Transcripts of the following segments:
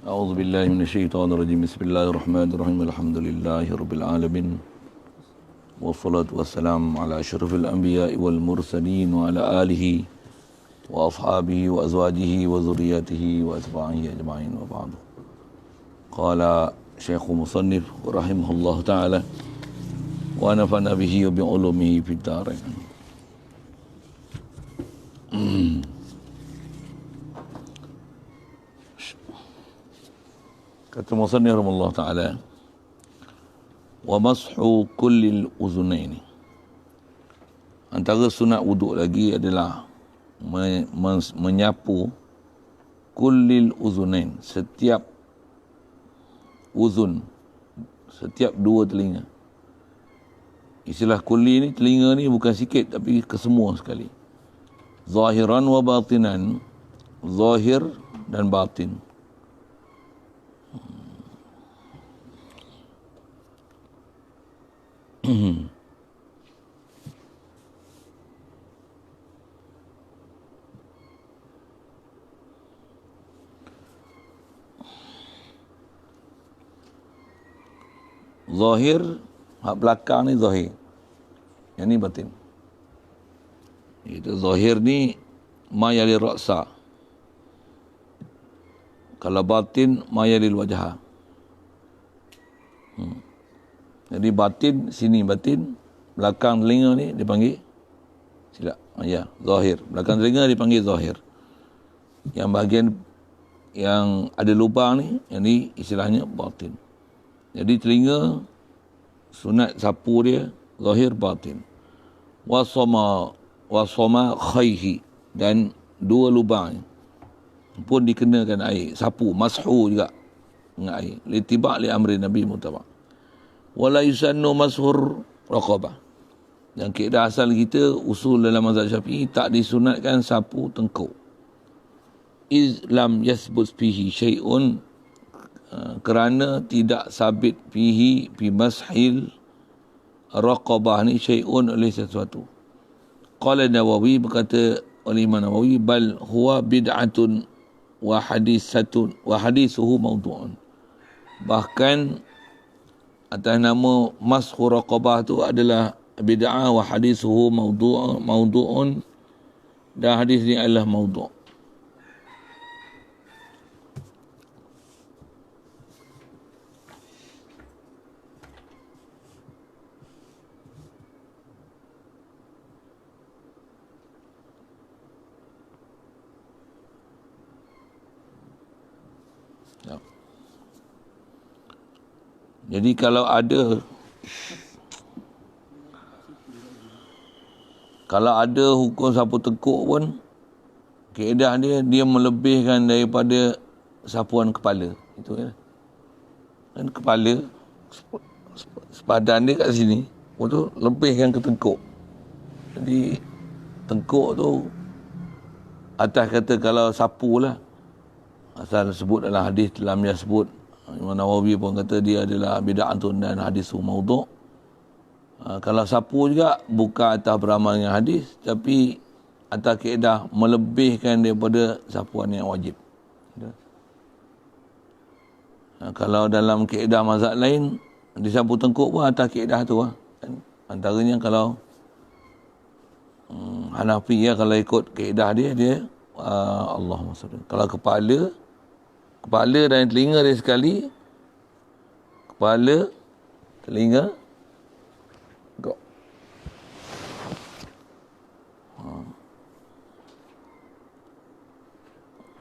أعوذ بالله من الشيطان الرجيم بسم الله الرحمن الرحيم الحمد لله رب العالمين والصلاة والسلام على أشرف الأنبياء والمرسلين وعلى آله وأصحابه وأزواجه وذرياته وأتباعه أجمعين وبعد. قال شيخ مصنف رحمه الله تعالى ونفعنا به وبعلومه في الدارين. Kata Musannif rahimahullah ta'ala, wa mashu kullil uzunaini. Antara sunat wuduk lagi adalah menyapu kullil uzunain, setiap uzun, setiap dua telinga. Istilah kulli ni, telinga ni bukan sikit tapi kesemua sekali. Zahiran wa batinan, zahir dan batin. Zahir, hak belakang ni zahir. Yang ni batin. Itu zahir ni ma yali ra'sa. Kalau batin ma yali wajha. Jadi batin, sini batin, belakang telinga ni dipanggil silap. Ya, zahir. Belakang telinga dipanggil zahir. Yang bahagian yang ada lubang ni, yang ni istilahnya batin. Jadi telinga, sunat sapu dia, zahir batin. Wasoma khayhi, dan dua lubang pun dikenakan air. Sapu, mashu juga dengan air. Litibak li amri Nabi mutabak. Wala yusannu mashur raqabah. Dan kaedah asal kita, usul dalam mazhab Syafi'i, tak disunatkan sapu tengkuk. Iz lam yasbut fihi syai'un, kerana tidak sabit fihi fi mashil raqabah ni syai'un oleh sesuatu. Qala Nawawi, berkata oleh Imam Nawawi, bal huwa bid'atun wa hadisatun wa hadisuhu mawdu'un. Bahkan atas nama mashu raqabah tu adalah bid'ah, wa hadisuhu mawdu'un, dan hadis ni adalah mawdu'. Jadi kalau ada hukum sapu tengkuk pun, kaedah dia melebihkan daripada sapuan kepala. Itu kan. Dan kepala, sepadan dia kat sini, itu lebihkan ke tengkuk. Jadi tengkuk tu, atas kata kalau sapu lah, asal sebut dalam hadis dalam yang sebut, Imam Nawawi pun kata dia adalah bid'atun dan hadis mawdu'. Kalau sapu juga bukan atas beramal dengan hadis, tapi atas kaedah melebihkan daripada sapuan yang wajib. Kalau dalam kaedah mazhab lain, disapu tengkuk pun atas kaedah tu lah. Antaranya kalau Hanafi ya, kalau ikut kaedah dia Allahumma salli. Kalau kepala dan telinga dia sekali, kepala, telinga, go.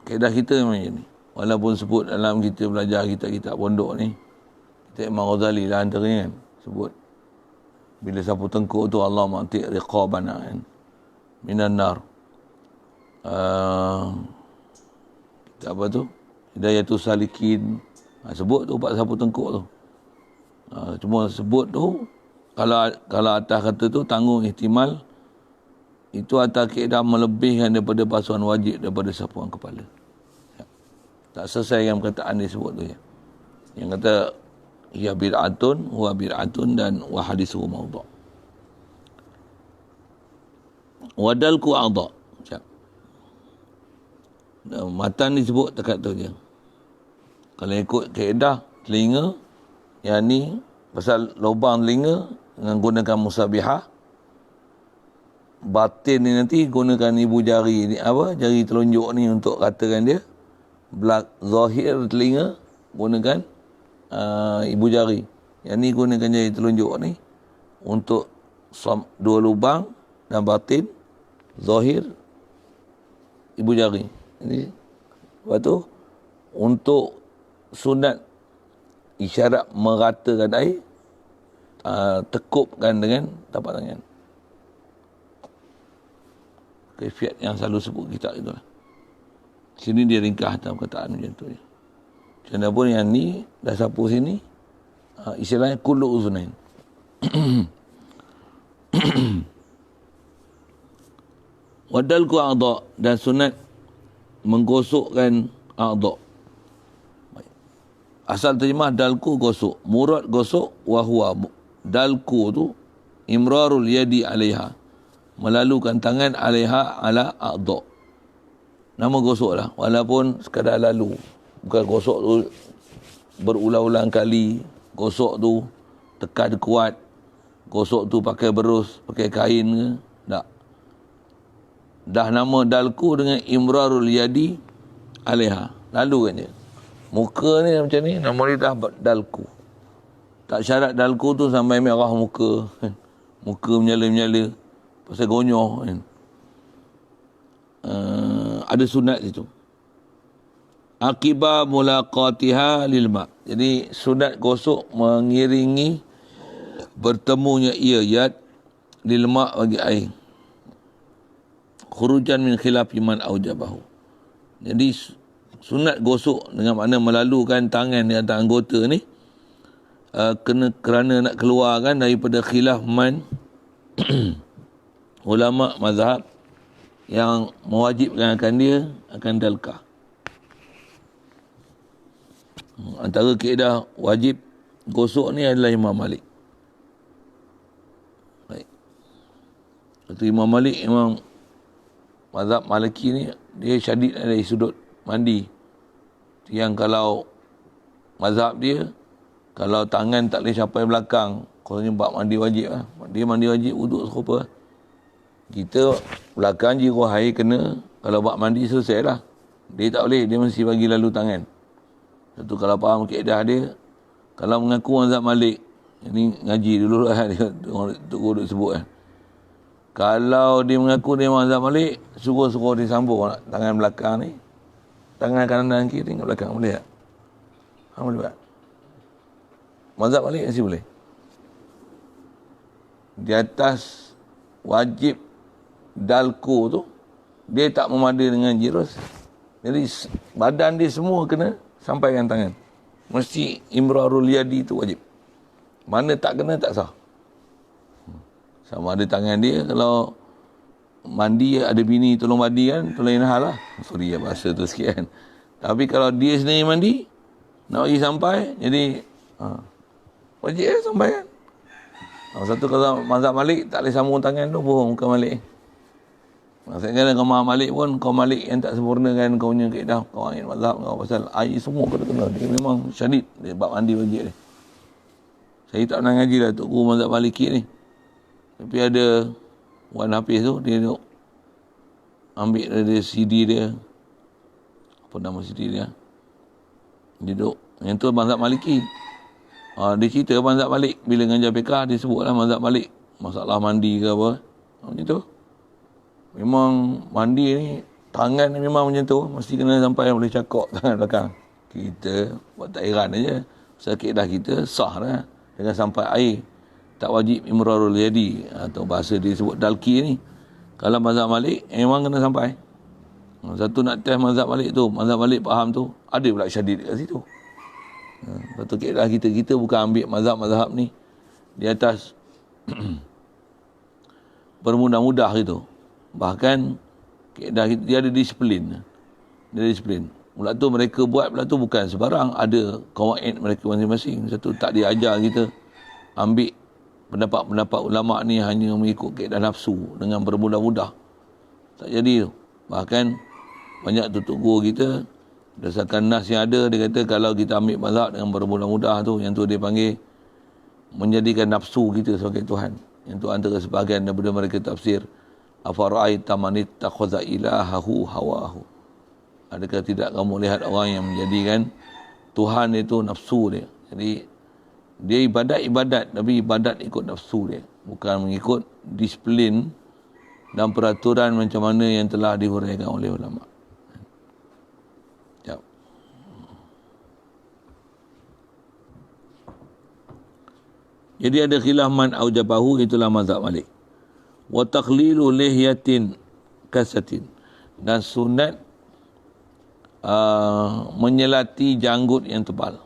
Kaedah kita memang ini. Walaupun sebut dalam kita belajar kitab-kitab pondok ni, kita Imam Ghazali lah antaranya kan, sebut bila sapu tengkuk tu, Allah ma'ti' riqabana kan, minan nar. Apa tu? Hidayatul Salikin. Sebut tu pak sapu tengkuk tu. Cuma sebut tu, kalau atas kata tu tanggung ihtimal, itu atas kaedah melebihkan daripada basuhan wajib daripada sapuan kepala. Ya. Tak selesai yang perkataan dia sebut tu ya. Yang kata ya bid'atun, huwa bid'atun, dan wa hadisuhu mawdu'. Wadalku a'dha'. Matan disebut dekat tu je. Kalau ikut kaedah telinga, yang ni pasal lubang telinga dengan gunakan musabihah, batin ni nanti gunakan ibu jari ni, jari telunjuk ni untuk katakan dia. Zahir telinga gunakan ibu jari. Yang ni gunakan jari telunjuk ni untuk dua lubang, dan batin zahir ibu jari. Ini lepas tu untuk sunat isyarat meratakan air, tekupkan dengan tapak tangan. Kaifiat yang selalu sebut kita itulah. Sini dia ringkas dalam perkataan macam tu. Macam pun yang ni dah sapu sini, istilahnya kullu uzunain. Wadalku a'dha, dan sunat menggosokkan a'dha. Asal terjemah dalku gosok, murad gosok, wahwa dalku tu imrarul yadi alaiha, melalukan tangan alaiha ala a'dha. Nama gosok lah, walaupun sekadar lalu, bukan gosok tu berulang-ulang kali. Gosok tu tekan kuat, gosok tu pakai berus, pakai kain ke, tak. Dah nama dalku dengan imrarul yadi alaiha, lalu kan je. Muka ni macam ni, nama dia dah dalku. Tak syarat dalku tu sampai merah muka, muka menyala-menyala pasal gonyoh kan. Ada sunat situ. Akibat mulaqatiha lil ma'. Jadi sunat gosok mengiringi bertemunya ia yad lil ma' bagi air. Khurujan min khilafi man aujabahu. Jadi sunat gosok dengan makna melalukan tangan di atas anggota ni kerana nak keluarkan daripada khilaf man ulama mazhab yang mewajibkan akan dia akan dalkah. Antara kaedah wajib gosok ni adalah Imam Malik. Baik. Kata Imam Malik, Imam mazhab Maliki ni dia syadid dari sudut mandi. Yang kalau mazhab dia, kalau tangan tak boleh sampai belakang, kononnya bab mandi wajib lah. Dia mandi wajib wuduk serupa. Kita belakang jiru air kena, kalau bab mandi selesai lah. Dia tak boleh, dia mesti bagi lalu tangan. Satu kalau faham kaedah dia, kalau mengaku mazhab Malik, ini ngaji dulu lah dia, Tok Guru sebut kan. Kalau dia mengaku dia mazhab Malik, suruh-suruh dia sambung tangan belakang ni, tangan kanan dan kiri kat belakang, boleh tak? Boleh tak? Mazhab Malik mesti boleh. Di atas wajib dalku tu, dia tak memada dengan jirus. Jadi badan dia semua kena sampaikan tangan. Mesti imrarul yadi tu wajib. Mana tak kena tak sah. Sama ada tangan dia, kalau mandi ada bini tolong mandi kan, tu lain hal lah. Sorry ya bahasa tu sikit kan. Tapi kalau dia sendiri mandi, nak pergi sampai, jadi wajib sampai kan. Satu kalau mazhab Malik tak boleh sambung tangan tu, bohong bukan Malik. Maksudnya kau Malik pun, kau Malik yang tak sempurna kan kau punya kaedah, kau angin mazhab kau pasal air semua kena. Dia memang syadid, dia bab mandi wajib dia. Saya tak pernah ngaji lah Tok Guru mazhab Maliki ni. Tapi ada Wan Hafiz tu, dia duk ambil dari CD dia. Apa nama CD dia? Dia duk, yang tu mazhab Maliki. Dia cerita mazhab Malik. Bila ngajar fiqh, dia sebutlah mazhab Malik. Masalah mandi ke apa. Macam tu. Memang mandi ni, tangan ni memang macam tu. Mesti kena sampai boleh cakap tangan belakang. Kita buat tak heran aja. Sakit dah kita, sah lah. Jangan sampai air. Tak wajib imrarul yadi. Atau bahasa dia sebut dalki ni. Kalau mazhab Malik, memang kena sampai. Satu nak test mazhab Malik tu. Mazhab Malik faham tu. Ada pula syadid kat situ. Lepas tu kita bukan ambil mazhab-mazhab ni di atas bermudah-mudah gitu. Bahkan dia ada disiplin. Mula tu mereka buat pula tu bukan sebarang. Ada kawaid mereka masing-masing. Satu tak diajar kita ambil pendapat-pendapat ulama ni hanya mengikut kaedah nafsu dengan bermudah-mudah. Tak jadi tu. Bahkan banyak tutup guru kita Berdasarkan nas yang ada, dia kata kalau kita ambil mazhab dengan bermudah-mudah tu, yang tu dia panggil menjadikan nafsu kita sebagai Tuhan. Yang tu antara sebahagian daripada mereka tafsir, afara'aita man ittakhadha ilahahu hawahu. Adakah tidak kamu lihat orang yang menjadikan Tuhan itu nafsu dia. Jadi dia ibadat, tapi ibadat ikut nafsu dia, bukan mengikut disiplin dan peraturan macam mana yang telah dihuraikan oleh ulama. Jadi ada khilaf man aujabahu, itulah mazhab Malik. Wa takhlilu lihyatin kasatin, dan sunat menyelati janggut yang tebal.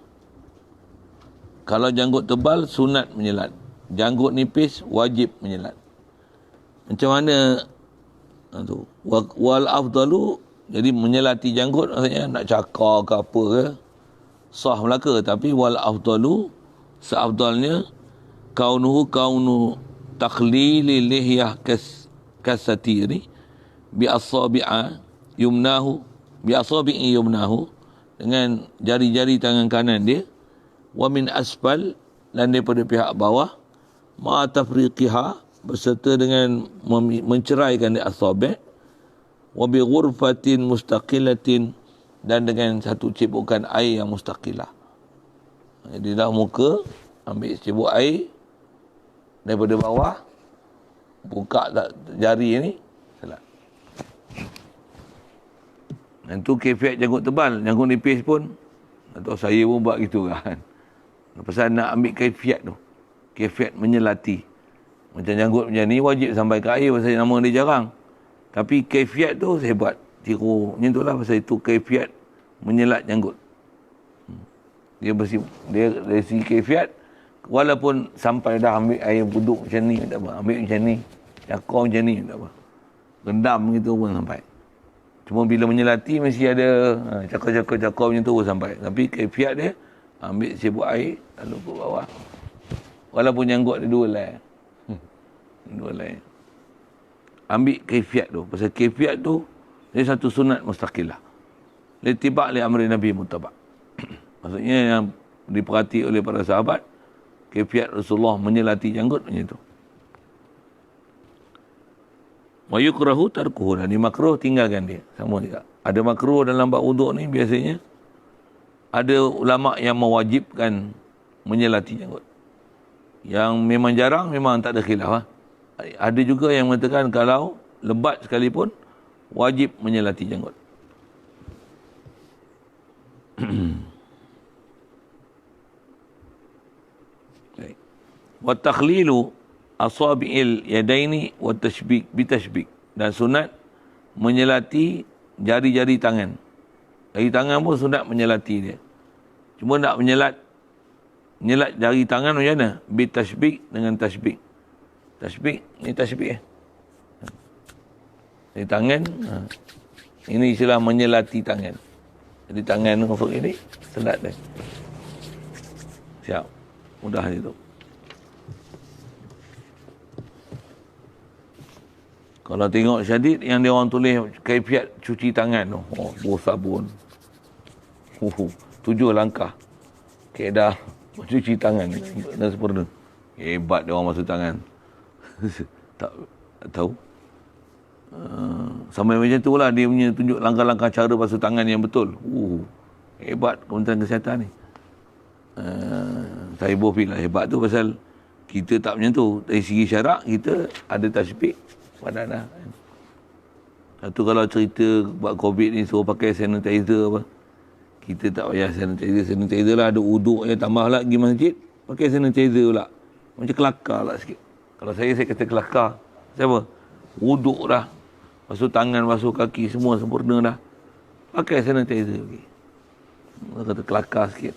Kalau janggut tebal sunat menyelat, janggut nipis wajib menyelat. Macam mana tu? Wal afdalu, jadi menyelati janggut maksudnya nak cakar ke apa ke, sah Melaka, tapi wal afdalu, seafdalnya kaunu takhlili lihyah kasatiri bi asabi'a yumnahu, bi asabi'i yumnahu, dengan jari-jari tangan kanan dia, wa min asfal, dan daripada pihak bawah, ma tafriqiha, berserta dengan menceraikan di asabi', wa bi ghurfatin mustaqilatin, dan dengan satu cipukan air yang mustaqilah. Jadi dah muka ambil cibuk air daripada bawah, buka jari ni, salat. Dan tu kefiat janggut tebal. Janggut nipis pun, atau saya pun buat gitu kan. Pasal nak ambil kefiat tu, kefiat menyelati. Macam janggut macam ni wajib sampai ke air, pasal nama dia jarang. Tapi kefiat tu saya buat tiru macam tu lah, pasal itu kefiat menyelat janggut. Dia bersih, dia dari segi kefiat, walaupun sampai dah ambil air wuduk macam ni, tak apa. Ambil macam ni, cakar macam ni, tak apa. Rendam gitu pun sampai. Cuma bila menyelati mesti ada cakar-cakar macam tu pun sampai. Tapi kefiat dia, ambil sibuk air, lalu ke bawah. Walaupun janggut ada dua lai. Dua lai. Ambil kefiat tu. Pasal kefiat tu, dia satu sunat mustaqilah. Litibak li amri Nabi mutabak. Maksudnya yang diperhati oleh para sahabat, kefiat Rasulullah menyelati janggut macam tu. Wa yukrahu tarkuhu, dan makruh tinggalkan dia. Sama juga. Ada makruh dalam bab wuduk ni biasanya ada ulama yang mewajibkan menyelati janggut. Yang memang jarang, memang tak ada khilaf. Ada juga yang mengatakan kalau lebat sekalipun wajib menyelati janggut. Wa takhlilu asabi'il yadaini wa tashbik bi tashbik, dan sunat menyelati jari-jari tangan. Jari tangan pun sunat menyelati dia. Cuma nak menyelat jari tangan macam mana? Bi tashbik, dengan tashbik. Tashbik, ni tashbik jari tangan. Ini istilah menyelati tangan. Jadi tangan untuk ini selat dia. Siap. Mudah itu. Kalau tengok syadid yang dia orang tulis kaifiat cuci tangan tu, bawa sabun. 7 langkah kaedah mencuci tangan dan sempurna. Hebat dia orang masuk tangan. tak tahu. Sampai macam tu lah dia punya tunjuk langkah-langkah cara basuh tangan yang betul. Hebat Kementerian Kesihatan ni. Saya bohong lah hebat tu pasal kita tak macam tu. Dari segi syarak kita ada tasbih badan lah. Satu kalau cerita buat COVID ni suruh pakai sanitizer apa. Kita tak payah sanitizer lah, ada uduk je, tambah lah pergi masjid, pakai sanitizer pula. Macam kelakar lah sikit. Kalau saya kata kelakar. Siapa? Uduk dah. Basuh tangan, basuh kaki, semua sempurna dah. Pakai sanitizer lagi. Orang kata kelakar sikit.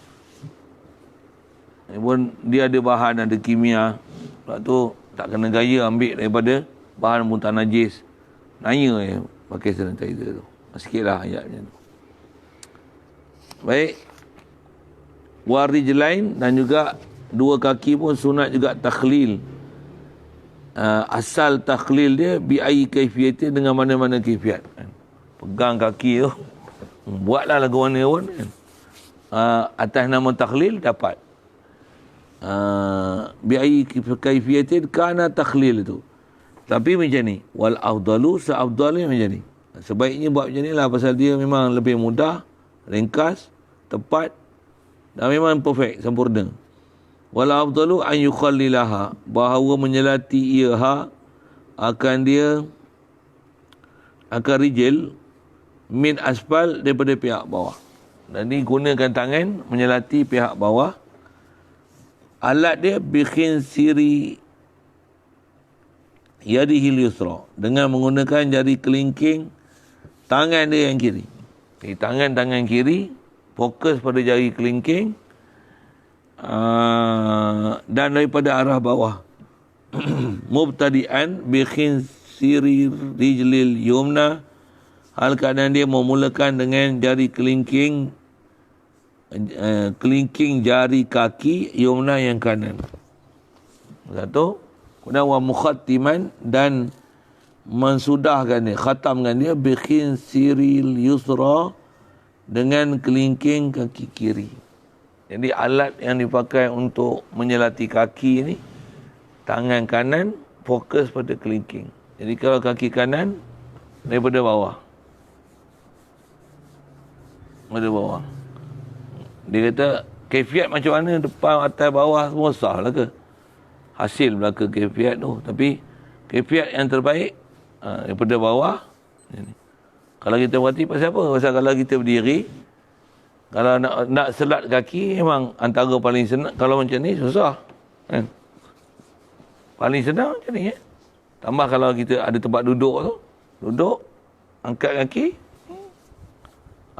Pun dia ada bahan, ada kimia. Sebab tu tak kena gaya ambil daripada bahan muntah najis. Naya pakai sanitizer tu. Sikit lah ayat macam tu. Baik. Warijlain, dan juga dua kaki pun sunat juga takhlil. Asal takhlil dia bi ai kaifiyatin, dengan mana-mana kaifiat. Pegang kaki tu Buatlah lagu mana pun kan. Atas nama takhlil dapat. Bi'ai kaifiyatin kana takhlil itu. Tapi macam ni, wal afdalu seafdalnya macam ni. Sebaiknya buat macam ni lah, pasal dia memang lebih mudah, ringkas, tepat dan memang perfect, sempurna. Wal afdalu an yukhallilaha, bahawa menyelati ia akan dia akan rijil min asfal, daripada pihak bawah. Dan ni gunakan tangan menyelati pihak bawah. Alat dia bikin siri yadihil yusra, dengan menggunakan jari kelingking tangan dia yang kiri. Tangan kiri fokus pada jari kelingking dan daripada arah bawah. Mubtadi'an bikin siri rijlil yumna, hal keadaan dia memulakan dengan jari kelingking jari kaki yumna yang kanan. Satu. Kemudian wa mukhattiman, dan mensudahkan dia, khatamkan dia bikin siril yusra, dengan kelingking kaki kiri. Jadi alat yang dipakai untuk menyelati kaki ni, tangan kanan fokus pada kelingking. Jadi kalau kaki kanan daripada bawah. Daripada bawah. Dia kata kaifiat macam mana, depan, atas, bawah semua sah lah ke? Hasil belaka kaifiat tu. Tapi kaifiat yang terbaik daripada bawah. Kalau kita berhati pasal apa? Pasal kalau kita berdiri, kalau nak selat kaki, memang antara paling senang. Kalau macam ni susah kan? Paling senang macam ni. Tambah kalau kita ada tempat duduk tu, duduk, angkat kaki.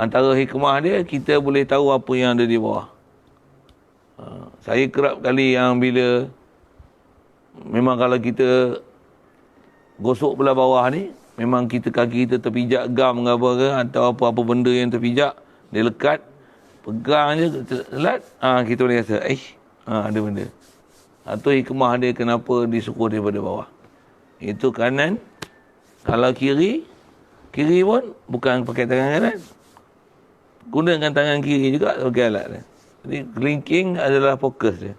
Antara hikmah dia, kita boleh tahu apa yang ada di bawah. Saya kerap kali yang bila, memang kalau kita gosok belah bawah ni, memang kita kaki kita terpijak gam ke apa ke, atau apa-apa benda yang terpijak, dia lekat, pegang je, selat, kita boleh rasa, ada benda. Itu hikmah dia kenapa disuruh daripada bawah. Itu kanan. Kalau kiri pun bukan pakai tangan kanan. Gunakan tangan kiri juga sebagai alat dia. Jadi kelingking adalah fokus dia.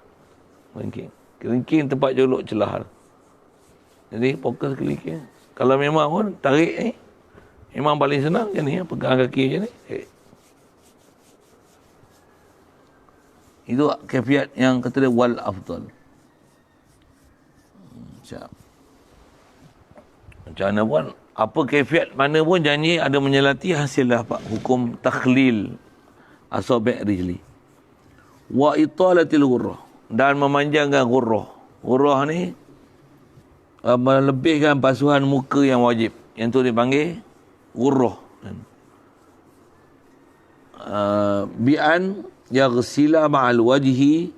Kelingking tempat jolok celah. Jadi fokus kelingking. Kalau memang pun tarik ni, memang paling senang macam ni, pegang kaki macam ni. Itu kaifiat yang kata dia wal afdal. Macam mana pun, apa kaifiat mana pun, janji ada menyelati, hasil dapat hukum takhlil asabi' rijli. Wa italatil ghurrah, dan memanjangkan ghurrah. Ghurrah ni melebihkan basuhan muka yang wajib, yang tu dipanggil ghurrah. Bi'an yaghsila ma'al wajhi,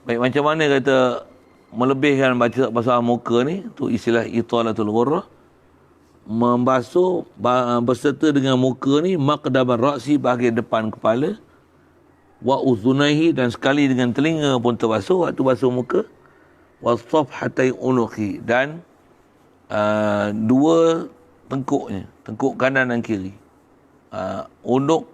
baik macam mana kata melebihkan basuhan muka ni, tu istilah italatul ghurrah. Membasuh berserta dengan muka ni maqdaman ra'si, bahagian depan kepala, wa uzunaihi, dan sekali dengan telinga pun terbasuh waktu basuh muka, wa safhatai unuqi, dan dua tengkuknya, tengkuk kanan dan kiri. Unuq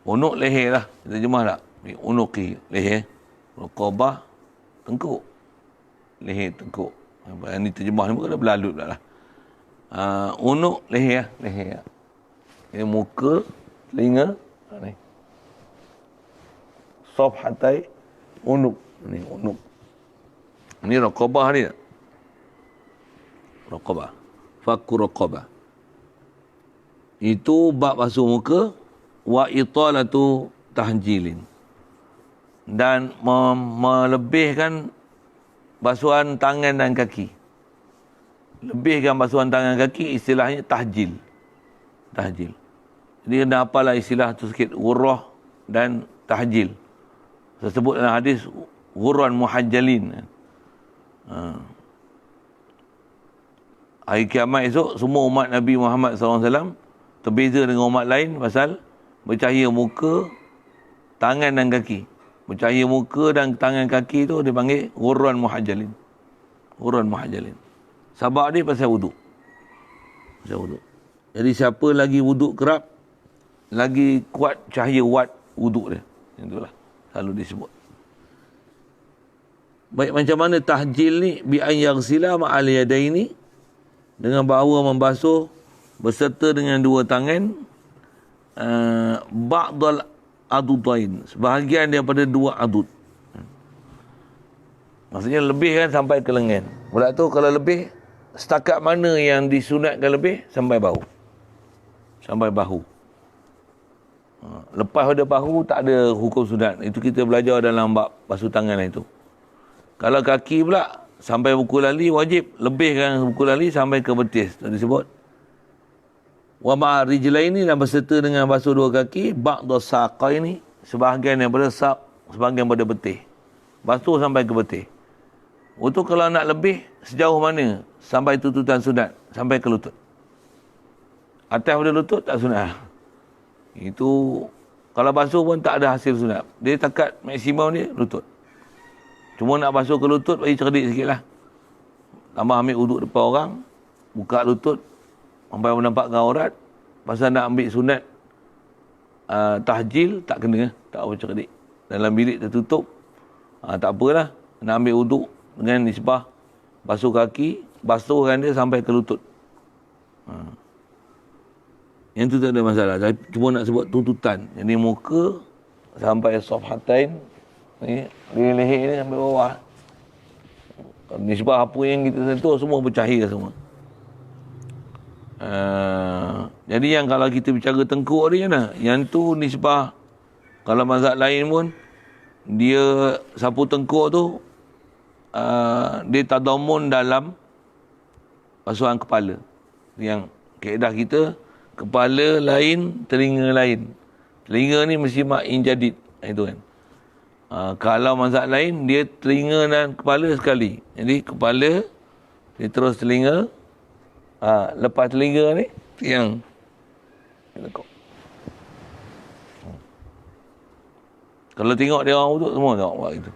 Unuk leher lah. Kita terjemah tak? Unuki, leher. Raqabah, tengkuk. Leher, tengkuk. Ini terjemah ni pun dah berlalut dah lah. Unuk, leher. Leher. Ini muka, telinga. Ni. Safhatai, unuk. Ini unuk. Ini raqabah ni tak? Raqabah. Fakku raqabah. Itu bab basuh muka. Wa italatu tahjilin, dan melebihkan basuhan tangan dan kaki. Lebihkan basuhan tangan kaki, istilahnya tahjil. Tahjil. Jadi kena apalah istilah tu sikit, ghurrah dan tahjil. Saya sebut dalam hadis ghurran muhajjalin. Hari kiamat esok, semua umat Nabi Muhammad SAW terbeza dengan umat lain pasal bercahaya muka, tangan dan kaki. bercahaya muka dan tangan kaki tu dia panggil ghurran muhajjalin. Ghurran muhajjalin. Sebab dia pasal wuduk. Pasal wuduk. Jadi siapa lagi wuduk kerap, lagi kuat cahaya wat wuduk dia. Itulah selalu disebut. Baik, macam mana tahjil ni? Bi an yaghsila ma'al yadaini, dengan bahawa membasuh beserta dengan dua tangan, ba'dal adudain, sebahagian daripada dua adud. Maksudnya lebih kan sampai ke lengan. Pula tu kalau lebih, setakat mana yang disunatkan lebih? Sampai bahu. Sampai bahu. Lepas pada bahu tak ada hukum sunat. Itu kita belajar dalam bab basuh tangan itu. Kalau kaki pula sampai buku lali wajib, lebihkan buku lali sampai ke betis. Itu disebut. Wa ma'a rijlaini, dan berserta dengan basuh dua kaki, ba'da saqaini, sebahagian daripada saq, sebahagian daripada betih. Basuh sampai ke betih. Itu kalau nak lebih sejauh mana? Sampai tututan sunat, sampai ke lutut. Atas pada lutut tak sunat. Itu kalau basuh pun tak ada hasil sunat. Dia takat maksimum dia lutut. Cuma nak basuh ke lutut bagi cerdik sikit lah. Tambah ambil uduk depan orang, buka lutut sampai menampakkan aurat. Pasal nak ambil sunat tahjil, tak kena, tak apa cerdik. Dalam bilik tertutup, tak apalah. Nak ambil uduk dengan nisbah basuh kaki, basuhkan dia sampai ke lutut. Yang tu tak ada masalah. Cuma nak sebut tuntutan. Jadi muka sampai sofhatain, ni leher ni sampai bawah. Nisbah apa yang kita sentuh semua bercahaya semua. Jadi yang kalau kita bicara tengkuk dia nah, yang tu nisbah, kalau mazhab lain pun dia sapu tengkuk tu dia tadamun dalam basuhan kepala. Yang kaedah kita, kepala lain, telinga lain. Telinga ni mesti ma'in jadid. Itu kan. Kalau mazhab lain, dia telinga dan kepala sekali. Jadi kepala, dia terus telinga. Lepas telinga ni, yang lekuk. Kalau tengok dia orang wuduk, semua tengok buat itu.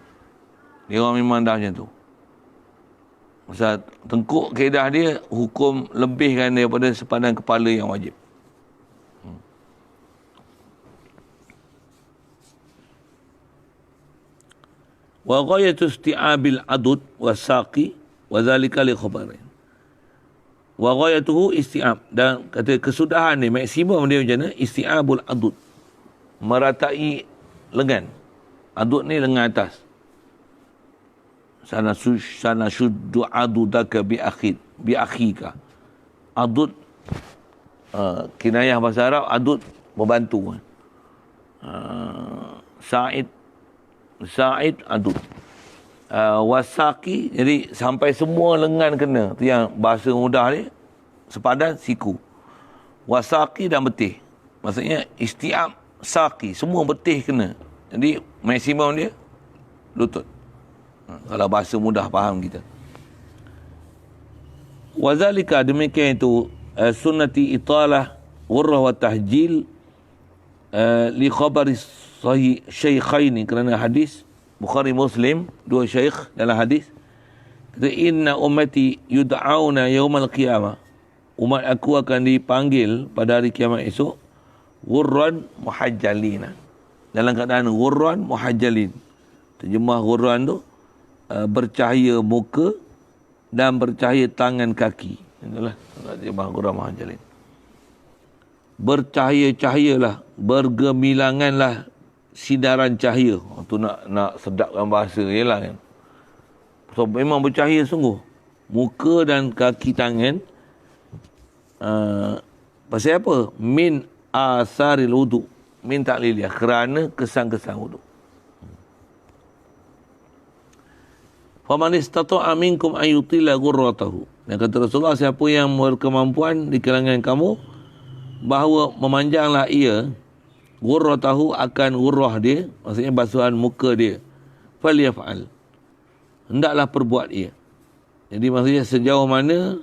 Dia orang memang dah macam tu. Pasal tengkuk kaedah dia, hukum lebihkan daripada sepadan kepala yang wajib. Wa ghayatu isti'abil adud wasaqi wa zalika li khabarin. Wa ghayatuhu isti'ab, dan kata kesudahan ni maksimum dia macam mana? Isti'abul adud, meratai lengan. Adud ni lengan atas. Sana syuddu adudaka bi akhika. Adud kinayah bahasa Arab, adud membantu. Sa'id adud. Wasaki, jadi sampai semua lengan kena. Tu yang bahasa mudah dia, sepadan siku. Wasaki dan betih. Maksudnya isti'ab, saki, semua betih kena. Jadi maksimum dia lutut. Kalau bahasa mudah faham kita. Wazalika, demikian itu sunnati italah ghurrah wa tahjil li khabari sahih syaikhaini, kerana hadis Bukhari Muslim, dua syaikh dalam hadis, kata inna ummati yud'auna yaumal qiyamah, umat aku akan dipanggil pada hari kiamat esok, ghurran muhajjalina, dalam keadaan ghurran muhajjalin. Terjemah ghurran tu bercahaya muka dan bercahaya tangan kaki. Itulah terjemah ghurran muhajjalin. Bercahaya-cahayalah, bergemilanganlah sidaran cahaya. Tu nak sedapkan bahasa je lah kan. So, memang bercahaya sungguh. Muka dan kaki tangan. Pasal apa? Min asaril wudu. Min takliliyah. Kerana kesan-kesan wudu. Faman istata'a minkum ayyutila ghurratahu. Dan kata Rasulullah, siapa yang berkemampuan di kalangan kamu, bahawa memanjanglah ia ghurratahu, akan ghurrah dia, maksudnya basuhan muka dia, falyaf'al, hendaklah perbuat ia. Jadi maksudnya sejauh mana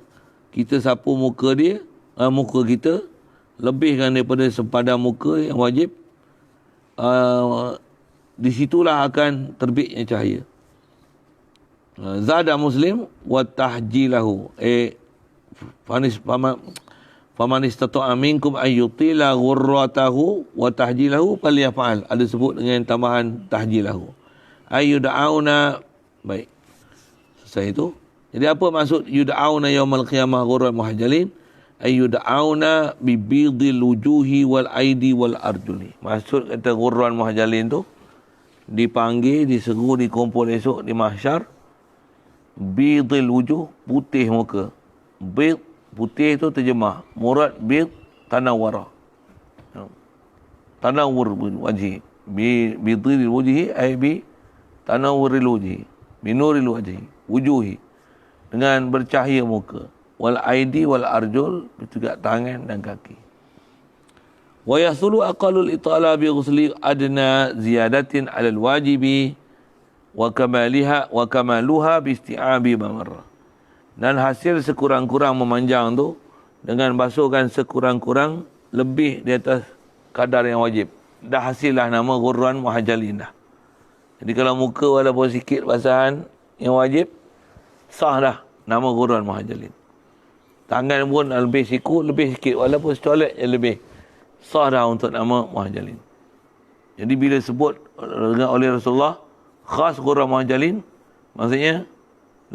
kita sapu muka dia, muka kita, lebihkan daripada sepadan muka yang wajib, di situlah akan terbitnya cahaya. Zada Muslim wa tahjilahu faman istata'a minkum ayyutila ghurratahu wa tahjilahu falyaf'al. Ada sebut dengan tambahan tahjilahu. Ayyud'auna, baik. Selesai itu. Jadi apa maksud yud'auna yaumal qiyamah ghurran muhajjalin? Ayyud'auna bibidil wujuhi wal aidi wal arjuli. Maksud kata ghurran muhajjalin tu dipanggil, diseru, dikumpul esok di mahsyar. Bidil wujuh, putih muka. Bid, putih tu terjemah. Murad bid, tanawwara. Tanawwur wajhi. Bidil wujhi ay bi tanawwuril wujhi. Binuril wajhi. Wujuhi. Dengan bercahaya muka. Wal aidi wal arjul, juga tangan dan kaki. Wa yasulu aqalul itala bi ghusli adna ziyadatin 'alal wajibi wa kamaluha bi isti'abi mamarrah. Dan hasil sekurang-kurang memanjang tu dengan basuhkan sekurang-kurang lebih di atas kadar yang wajib. Dah hasillah nama ghurran muhajjalin dah. Jadi kalau muka walaupun sikit basahan yang wajib, sah dah nama ghurran muhajjalin. Tangan pun lebih siku, lebih sikit walaupun secolek yang lebih, sah dah untuk nama muhajjalin. Jadi bila sebut oleh Rasulullah khas ghurran muhajjalin, maksudnya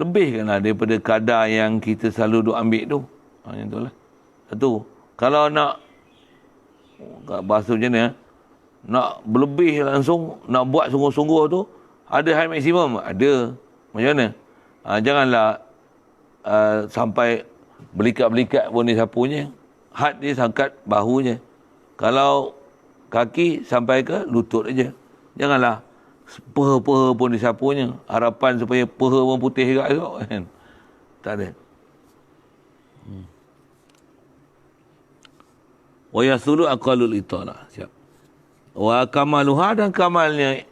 lebihkanlah daripada kadar yang kita selalu duk ambil tu. Yang itulah. Satu, kalau nak bahasa macam ni, nak berlebih langsung, nak buat sungguh-sungguh tu, ada high maksimum? Ada. Macam mana? Janganlah sampai belikat-belikat pun disapunya. Had dia sangkat bahunya. Kalau kaki sampai ke lutut aja. Janganlah peha-peha pun disapunya. Harapan supaya peha pun putih juga esok. Kan? Tak ada. Wa yasulu aqalul italah. Siap. Wa kamaluha, dan kamalnya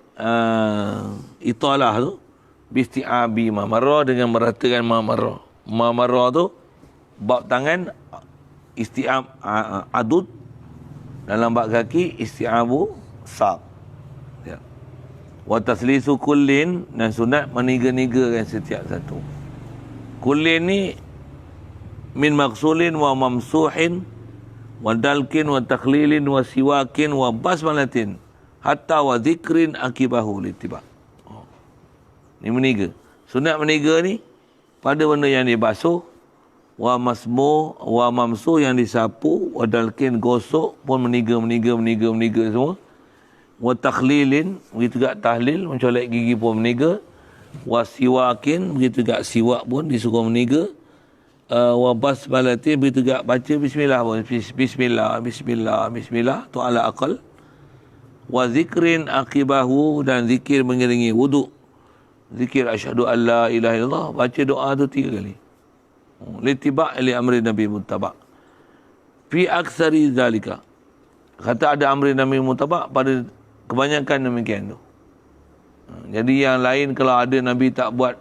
italah tu bisti'abi mamarrah, dengan meratakan mamarrah. Mamarrah tu bab tangan isti'ab adud, dalam bab kaki isti'abu saq. Ya. Wa taslisu kullin, dan sunat meniga-nigakan setiap satu. Kullin ni min maksulin wa mamsuhin wa dalkin wa takhlilin wa siwakin wa basmalatin hatta wa zikrin akibahu litiba. Ni meniga. Sunat meniga ni pada benda yang dibasuh, wa masmu wa mamsu yang disapu, wa dalkin gosok pun meniga semua. Wa takhlilin, begitu juga tahlil, mencolek gigi pun meniga. Wa siwakin, begitu juga siwak pun disuruh meniga. Wa basmalatin, begitu juga baca bismillah pun. Bismillah tu ala aqal. Wa zikrin akibahu, dan zikir mengiringi wuduk. Zikir asyhadu an la ilaha illallah, baca doa tu 3 kali. Litiba' li amri Nabi muttaba'. Fi aksari zalika. Kata ada amri Nabi muttaba' pada kebanyakan demikian tu. Jadi yang lain kalau ada Nabi tak buat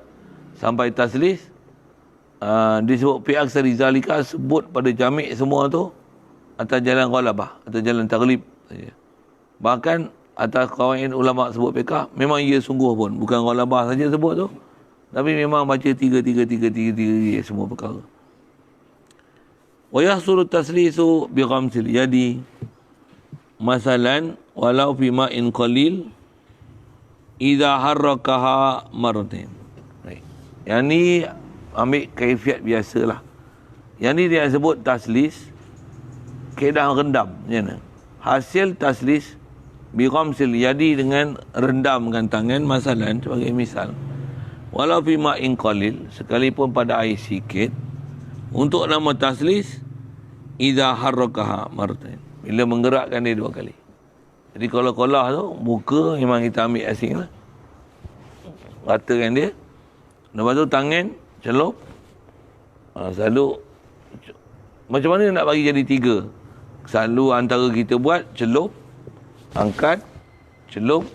sampai taslis, disebut fi aksari zalika, sebut pada jami' semua tu atas jalan ghalabah, atas jalan taglib saja. Bahkan atas kawain ulama sebut fiqh, memang ia sungguh pun, bukan ghalabah saja sebut tu, tapi memang baca tiga semua perkara. Wa yahsulu taslisu bi ghamsil yadi masalan walau fi ma'in qalil idza harrakaha marratain. Baik. Yang ni ambil kaifiat biasalah. Yang ni dia sebut taslis keadaan rendam. Macam mana? Hasil taslis bi ghamsil yadi, dengan rendamkan tangan, masalan sebagai misal. Walau fi ma'in qalil, sekalipun pada air sikit, untuk nama taslis idza harrakaha marratain, bila menggerakkan dia 2 kali. Jadi kalau kolah tu muka memang kita ambil asing lah, ratakan dia. Lepas tu tangan celup. Selalu macam mana nak bagi jadi 3? Selalu antara kita buat celup, angkat, celup,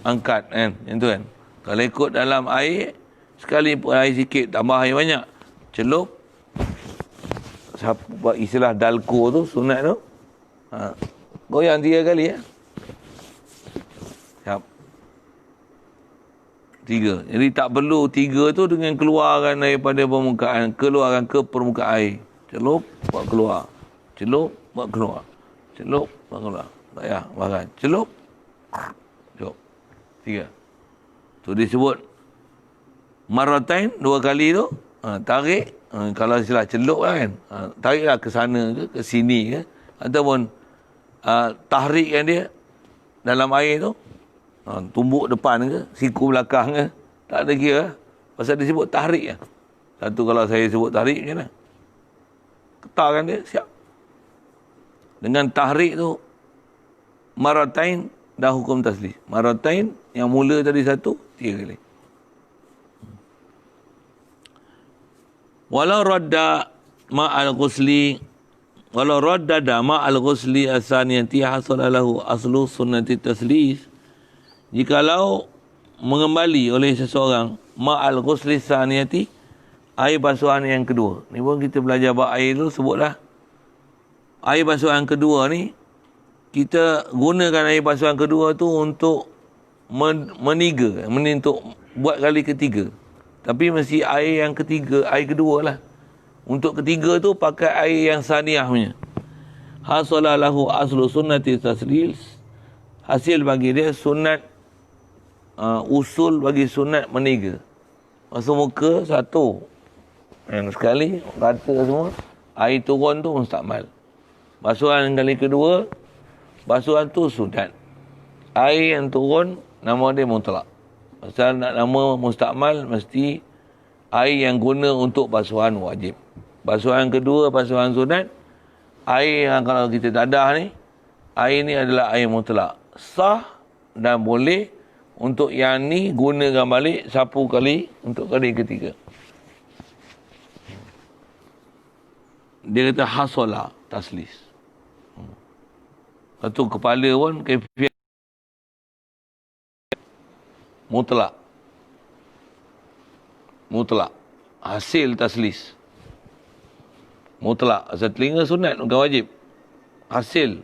angkat, kan? Yang tu kan. Kalau ikut dalam air, sekali air sikit, tambah air banyak, celup, buat istilah dalko tu, sunat tu, goyang 3 kali ya. Siap. 3. Jadi tak perlu 3 tu dengan keluarkan daripada permukaan. Keluarkan ke permukaan air. Celup, buat keluar. Celup, buat keluar. Celup, buat keluar. Tak payah, makan. Celup. Celup. 3. Tu disebut maratain, 2 kali tu. Tarik. Kalau istilah celup lah kan. Tariklah ke sana ke, ke sini ke. Ataupun tahrikkan dia dalam air tu. Tumbuk depan ke, siku belakang ke. Tak ada kira. Pasal dia sebut tahrik. Satu kalau saya sebut tahrik macam mana? Ketarkan dia, siap. Dengan tahrik tu, maratain dah hukum taslis. Maratain yang mula tadi 1, 3 kali. Walau radda ma'al ghusli, walau raddada ma'al ghusli asaniyati hasala lahu aslu sunnati taslis. Jikalau mengembali oleh seseorang ma'al ghusli saniyati, air basuhan yang kedua. Ni pun kita belajar bab air tu, sebutlah. Air basuhan kedua ni, kita gunakan air basuhan kedua tu untuk meniga, untuk buat kali ketiga. Tapi mesti air yang ketiga, air kedua lah. Untuk ketiga tu pakai air yang saniyah punya. Hasala lahu aslu sunnati taslis. Hasil bagi dia sunat, usul bagi sunat meniga. Basuh muka 1. Yang sekali, rata semua. Air turun tu mustakmal. Basuhan kali kedua, basuhan tu sunat. Air yang turun, nama dia mutlak. Pasal nak nama mustakmal, mesti air yang guna untuk basuhan wajib. Basuhan kedua, basuhan sunat. Air yang kalau kita dadah ni, air ni adalah air mutlak. Sah dan boleh untuk yang ni gunakan balik sapu kali untuk kali ketiga. Dia kata hasolah taslis. Satu kepala pun kaifiat mutlak. Mutlak. Hasil taslis. Mutlak. Asal telinga sunat, bukan wajib. Hasil.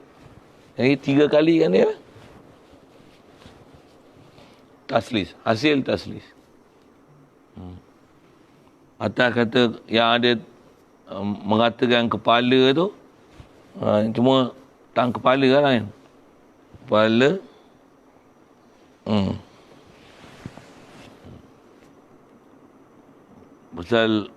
Jadi 3 kali kan dia. Taslis. Hasil taslis. Atas kata yang ada mengatakan kepala tu, cuma tang kepala lah kan. Kepala. Pasal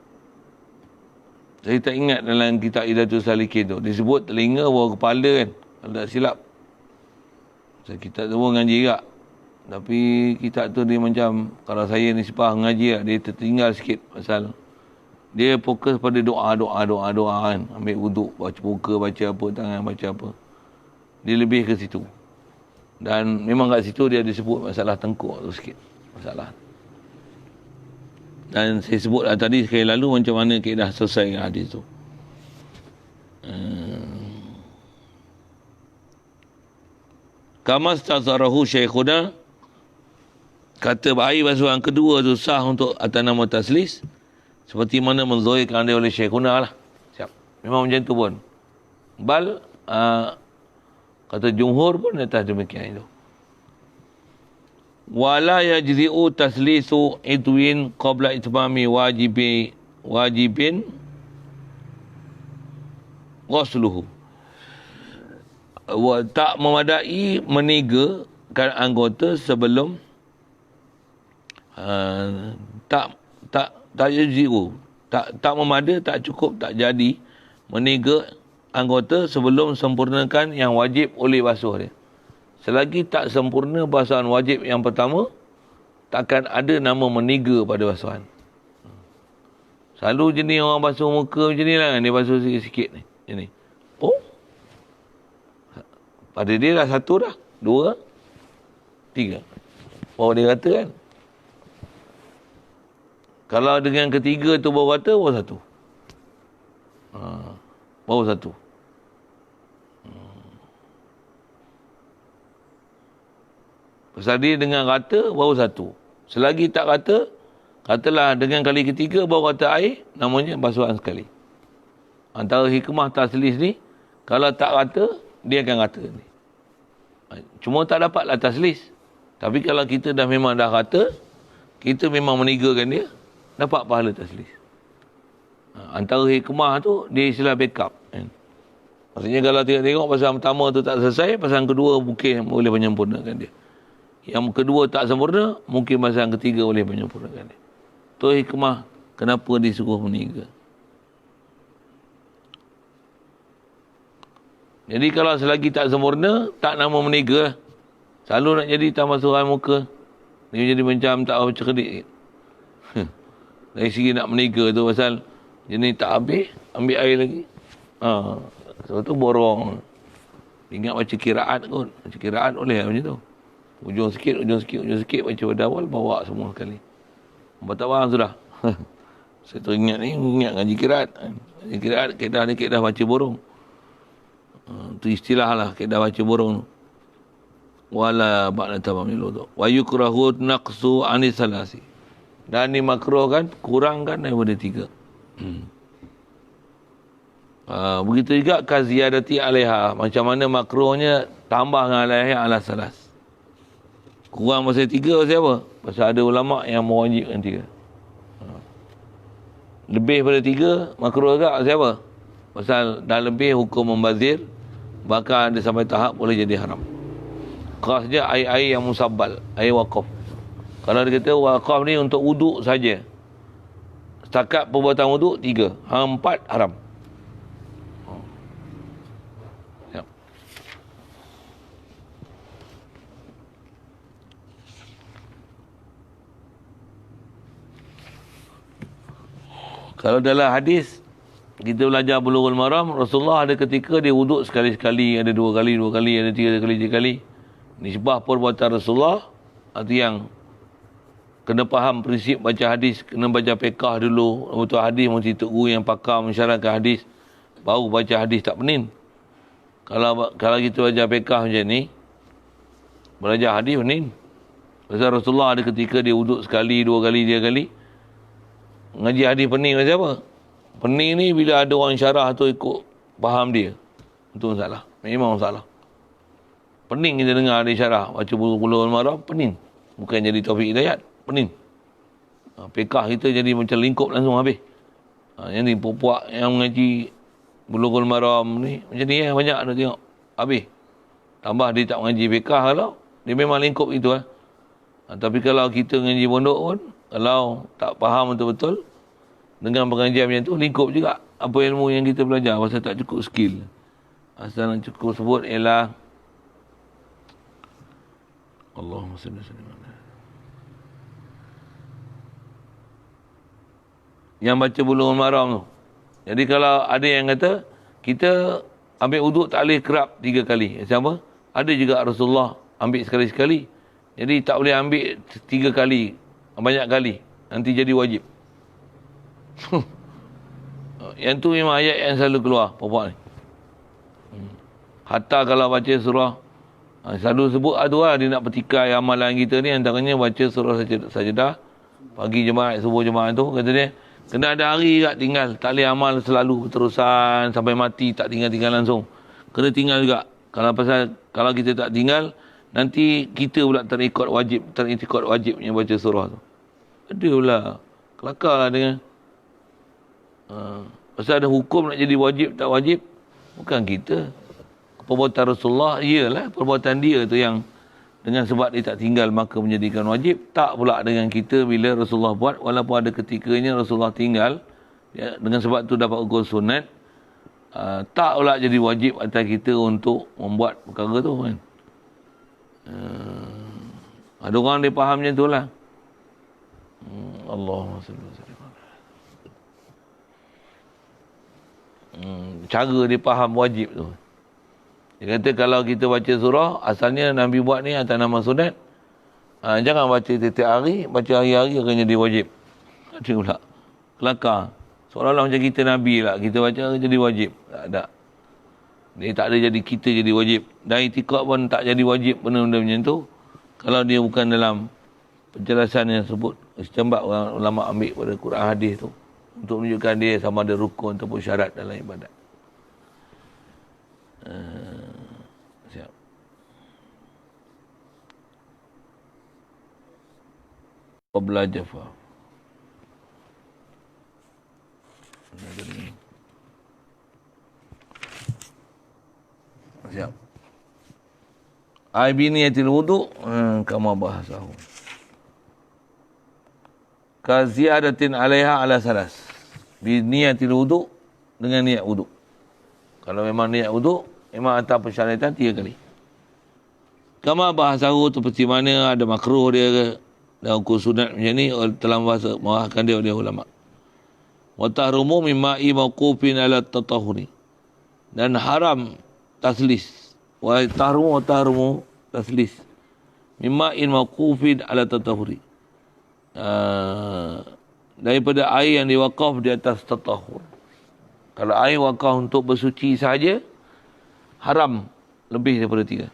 saya tak ingat dalam kitab Idatul Salikin tu disebut telinga bawah kepala kan, kalau tak silap. Pasal kitab tu pun ngaji juga, tapi kitab tu dia macam, kalau saya ni sepah ngaji dia tertinggal sikit. Pasal dia fokus pada doa kan. Ambil wuduk, baca buka, baca apa, tangan baca apa. Dia lebih ke situ. Dan memang kat situ dia disebut masalah tengkuk tu sikit. Masalah. Dan saya sebut tadi sekali lalu macam mana kita dah selesai dengan hadis tu. Kama stazarahu syekhuna, kata air basuhan kedua tu sah untuk atas nama taslis, seperti mana menzohirkan dia oleh syekhuna lah. Siap. Memang macam tu pun. Bal, kata jumhur pun atas demikian itu. Wala yajzi'u taslisu idwin qabla itmami wajibin ghusluhu. Tak memadai menigakan anggota sebelum tak yajzi'u, tak memada, tak cukup, tak jadi meniga anggota sebelum sempurnakan yang wajib oleh basuh dia. Selagi tak sempurna basuhan wajib yang pertama, takkan ada nama meniga pada basuhan. Selalu jenis orang basuh muka macam ni lah, dia basuh sikit-sikit ni. Ini. Oh. Pada dia dah 1 dah, 2, 3. Baru dia kata kan. Kalau dengan ketiga tu baru kata, baru 1. Baru 1. Pasal dia dengan kata baru 1. Selagi tak kata, katalah dengan kali ketiga baru kata air, namanya basuhan sekali. Antara hikmah taslis ni, kalau tak kata, dia akan kata ni. Cuma tak dapatlah taslis. Tapi kalau kita dah memang dah kata, kita memang menigakan dia, dapat pahala taslis. Antara hikmah tu, dia istilah backup. Kan? Maksudnya kalau tengok pasal pertama tu tak selesai, pasal kedua mungkin boleh menyempurnakan dia. Yang kedua tak sempurna, mungkin pasal ketiga boleh menyempurnakan dia. Tu hikmah kenapa disuruh meniga. Jadi kalau selagi tak sempurna, tak nama meniga. Selalu nak jadi tambah surai muka. Dia jadi macam tak apa cerdik. Dari segi nak meniga tu pasal jenis tak habis, ambil air lagi. Sebab tu borong. Ingat baca kiraat kot. Baca kiraat boleh macam tu. Ujung sikit, baca pada awal, bawa semua sekali. Bapak tak faham sudah. Saya teringat ni, ingat ngaji kiraat. Ngaji kiraat, kedah baca borong. Itu istilah lah, kedah baca borong tu. Wala ba'na tamam ni lodo. Wa yukrahu naqsu anis salasi. Dan ni makruh kan, kurangkan daripada 3. Begitu juga kaziyadati alaiha. Macam mana makruhnya tambah dengan alaiha ala salas. Kurang pasal 3 pasal apa? Pasal ada ulama' yang mewajibkan 3. Lebih pada 3 makruh juga pasal apa? Pasal dah lebih hukum membazir, bahkan ada sampai tahap boleh jadi haram. Khasnya air-air yang musabbal, air waqaf. Kalau dia kata waqaf ni untuk wuduk saja. Setakat perbuatan wuduk 3. 4 haram. Siap. Kalau dalam hadis kita belajar Bulughul Maram, Rasulullah ada ketika dia wuduk sekali-sekali, ada 2 kali, ada 3 kali, 3 kali. Nisbah perbuatan Rasulullah, itu yang kena faham prinsip baca hadis, kena baca fiqh dulu. Betul hadis mesti tok guru yang pakar mensyaratkan hadis, baru baca hadis tak pening. Kalau kita baca fiqh macam ni, belajar hadis pening. Pasal Rasulullah ada ketika dia wuduk sekali, 2 kali, 3 kali. Ngaji hadis pening macam apa? Pening ni bila ada orang syarah tu ikut faham dia. Itu masalah. Memang masalah. Pening kita dengar dia syarah. Baca Bulughul Maram, pening. Bukan jadi Taufik Hidayat, pening. Fiqh kita jadi macam lingkup langsung habis. Yang ni puak-puak yang mengaji Bulughul Maram ni, macam ni banyak nak tengok. Habis. Tambah dia tak mengaji fiqh kalau, dia memang lingkup itu. Tapi kalau kita mengaji pondok pun, kalau tak faham betul-betul, dengan pengajian macam tu, lingkup juga apa ilmu yang kita belajar. Pasal tak cukup skill. Asal yang cukup sebut ialah Allahumma salli alaihi wasallam. Yang baca Bulughul Maram tu. Jadi kalau ada yang kata, kita ambil wuduk tak boleh kerap 3 kali. Macam apa? Ada juga Rasulullah ambil sekali-sekali. Jadi tak boleh ambil 3 kali, banyak kali. Nanti jadi wajib. Yang tu memang ayat yang selalu keluar, puak-puak ni. Hatta kalau baca surah, selalu sebut lah dia nak petikai amalan kita ni, antaranya baca surah Sajdah pagi jemaah, subuh jemaah tu, kata dia kena ada hari tak tinggal, tak boleh amal selalu berterusan sampai mati, tak tinggal-tinggal langsung, kena tinggal juga. Kalau kita tak tinggal, nanti kita pula terikat wajibnya baca surah tu. Ada pula kelakar lah dengan pasal ada hukum nak jadi wajib tak wajib, bukan kita. Perbuatan Rasulullah, iyalah perbuatan dia tu yang dengan sebab dia tak tinggal maka menjadikan wajib. Tak pula dengan kita bila Rasulullah buat, walaupun ada ketikanya Rasulullah tinggal, ya, dengan sebab tu dapat hukum sunat, tak pula jadi wajib atas kita untuk membuat perkara tu kan. Ada orang dia faham macam tu lah. Allahumma salli alaihi wasallam. Cara dia faham wajib tu. Dia kata kalau kita baca surah, asalnya Nabi buat ni atas nama sunat. Jangan baca setiap hari, baca hari-hari akan jadi wajib. Ada pula. Kelakar. Seolah-olah macam kita Nabi lah. Kita baca jadi wajib. Tak ada. Dia tak ada jadi kita jadi wajib. Dan itikad pun tak jadi wajib benda-benda macam tu. Kalau dia bukan dalam penjelasan yang sebut. Secambat ulama ambil pada Quran hadis tu. Untuk menunjukkan dia sama ada rukun ataupun syarat dalam ibadat. qabla jafa. Siap. Ai biniyatil wudu kama bahasahu. Ka ziyadatin 'alaiha ala salas. Biniyatil wudu dengan niat wudu. Kalau memang niat wudu, memang atas persyaratan 3 kali. Kama bahasahu seperti mana ada makruh dia ke, dan hukum sunat macam ni telah membahaskan dia oleh ulama. Wa tahrumu mimma'i mawqufin ala tatahuri. Dan haram taslis. Wa tahrumu taslis. Mimma'in mawqufin ala tatahuri. Daripada air yang diwakaf di atas tatahur. Kalau air wakaf untuk bersuci sahaja, haram lebih daripada 3.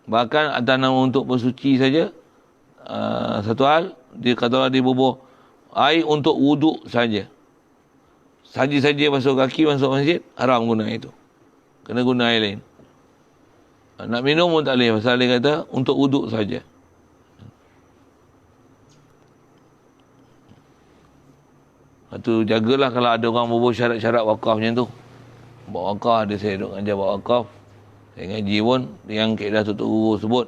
Bahkan atas nama untuk bersuci saja, satu hal, dia kata dia bubuh air untuk wuduk saja. Saja-saja masuk kaki, masuk masjid, haram guna itu. Kena guna air lain. Nak minum pun tak boleh. Pasal dia kata, untuk wuduk saja. Itu jagalah kalau ada orang bubuh syarat-syarat wakaf macam tu. Buat wakaf, dia saya duduk ngajar buat wakaf. Saya ngaji pun, yang kaedah tutup guru sebut.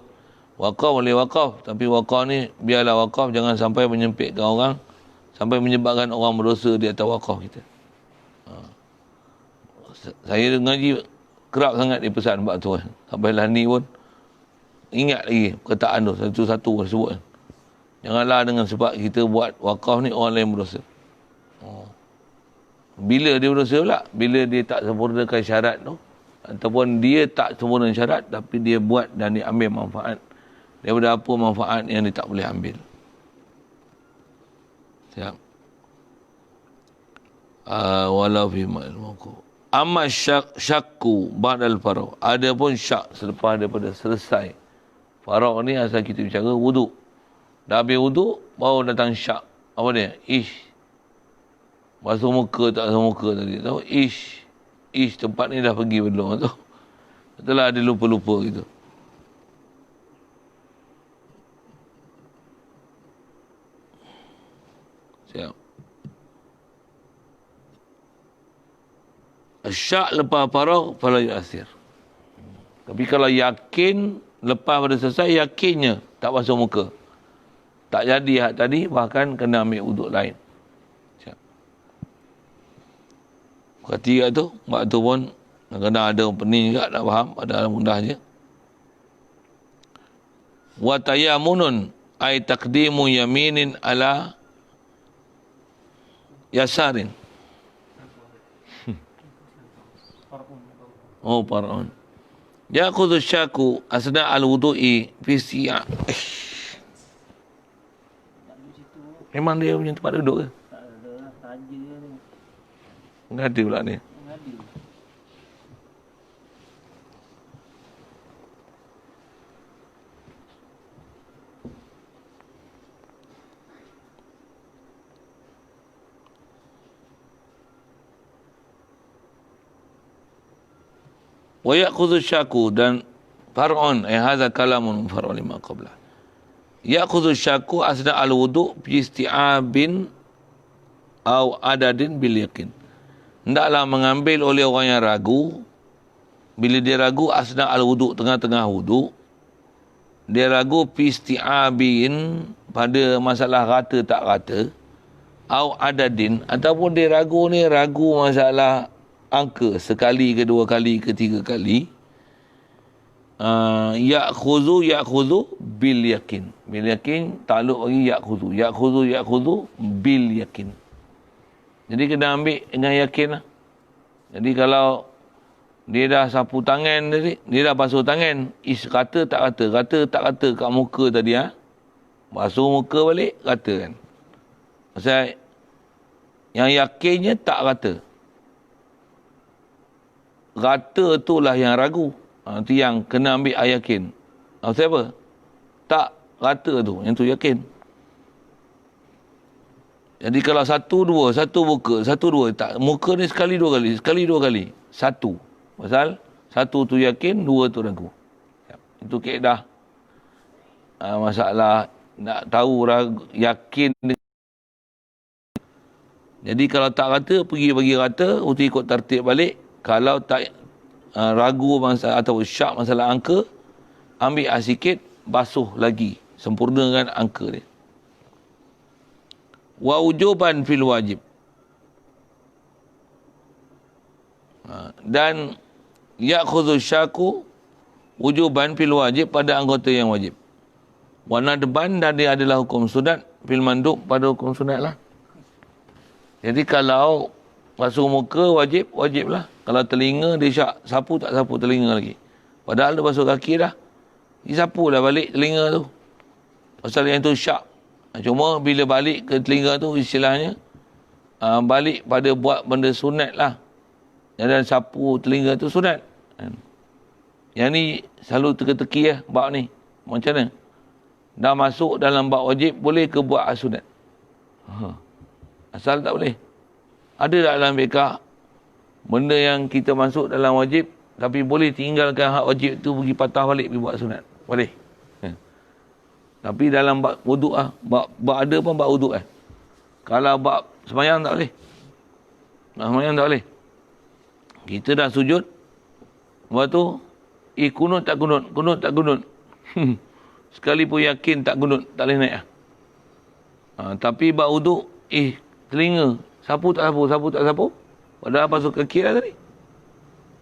Wakaf boleh wakaf. Tapi wakaf ni, biarlah wakaf, jangan sampai menyempitkan orang. Sampai menyebabkan orang berdosa di atas wakaf kita. Saya ngaji kerap sangat dia pesan buat tu. Sampailah ni pun ingat lagi perkataan tu satu-satu sebut. Janganlah dengan sebab kita buat wakaf ni orang lain berdosa. Bila dia berdosa pula? Bila dia tak sempurnakan syarat tu, ataupun dia tak sempurna syarat tapi dia buat dan dia ambil manfaat daripada apa manfaat yang dia tak boleh ambil. Siap. Walau fi ma'il mawquf. Amma syakku ba'dal faragh. Ada pun syak selepas daripada selesai faragh ni, asal kita bicara wuduk. Dah habis wuduk, baru datang syak. Apa dia? Ish. Basuh muka tak basuh muka tadi. Tahu? Ish tempat ni dah pergi belum tu. Betul-lah ada lupa-lupa gitu. Siap. Syak lepas faragh fala yu'athir. Tapi kalau yakin lepas pada selesai, yakinnya tak basuh muka, tak jadi hak tadi, bahkan kena ambil wuduk lain. Siap. Ketiga tu, waktu pun kadang-kadang ada pening juga nak faham, padahal mudah je. Wa tayamunun ay taqdimu yaminin ala yasarin. Oh, par'un. Ya'khudhu syaku asna al-wudu'i fi si'a. Memang dia punya tempat duduk ke? Tak ada lah, saja ni. Mengada pula ni. Mengadu. Wa ya'khudhu syaku, dan far'un hadza kalamun far'un lima qabla. Ya'khudhu syaku asna al-wudu' fi isti'abin au adadin bil yaqin. Hendaklah mengambil oleh orang yang ragu. Bila dia ragu asna al-wudu', tengah-tengah wudu', dia ragu fi isti'abin, pada masalah rata tak rata, au adadin, ataupun dia ragu ni ragu masalah angka, sekali ke dua kali ke tiga kali. Ya'khudhu bil yakin. Bil yakin takluk lagi ya'khudhu bil yakin. Jadi kena ambil dengan yakin lah. Jadi kalau dia dah sapu tangan tadi, dia dah basuh tangan, kata tak kata kat muka tadi, basuh muka balik, kata kan. Pasal yang yakinnya tak kata. Rata itulah yang ragu. Itu yang kena ambil yakin. Siapa? Tak rata tu, yang tu yakin. Jadi kalau satu muka, satu dua, tak. Muka ni sekali dua kali. Satu. Pasal satu tu yakin, dua tu ragu. Itu kaedah masalah nak tahu yakin. Jadi kalau tak rata, pergi bagi rata, untuk ikut tertib balik. Kalau tak ragu masalah atau syak masalah angka, ambil sikit, basuh lagi, sempurnakan angka dia. Wa wujuban fil wajib. Dan ya'khudhu syaku wujuban fil wajib pada anggota yang wajib. Wa nadban, dan dia adalah hukum sunat fil mandub, pada hukum sunat lah. Jadi kalau basuh muka wajib lah. Kalau telinga dia syak, sapu tak sapu telinga lagi. Padahal dia basuh kaki dah. Dia sapu lah balik telinga tu. Pasal yang tu syak. Cuma bila balik ke telinga tu istilahnya balik pada buat benda sunat lah. Dan sapu telinga tu sunat. Yang ni selalu teka-teki lah bab ni. Macam mana? Dah masuk dalam bab wajib, boleh ke buat sunat? Asal tak boleh. Ada tak dalam fiqh benda yang kita masuk dalam wajib tapi boleh tinggalkan hak wajib tu pergi patah balik pergi buat sunat? Boleh. Tapi dalam bab wuduk lah. Bab ada pun bab wuduk lah. Kalau bab sembahyang tak boleh. Sembahyang tak boleh. Kita dah sujud. Lepas tu, kunut tak kunut. Kunut tak kunut. Sekali pun yakin tak kunut. Tak boleh naik lah. Tapi bab wuduk, telinga. Sapu tak sapu, sapu tak sapu. Padahal basuh kaki lah tadi.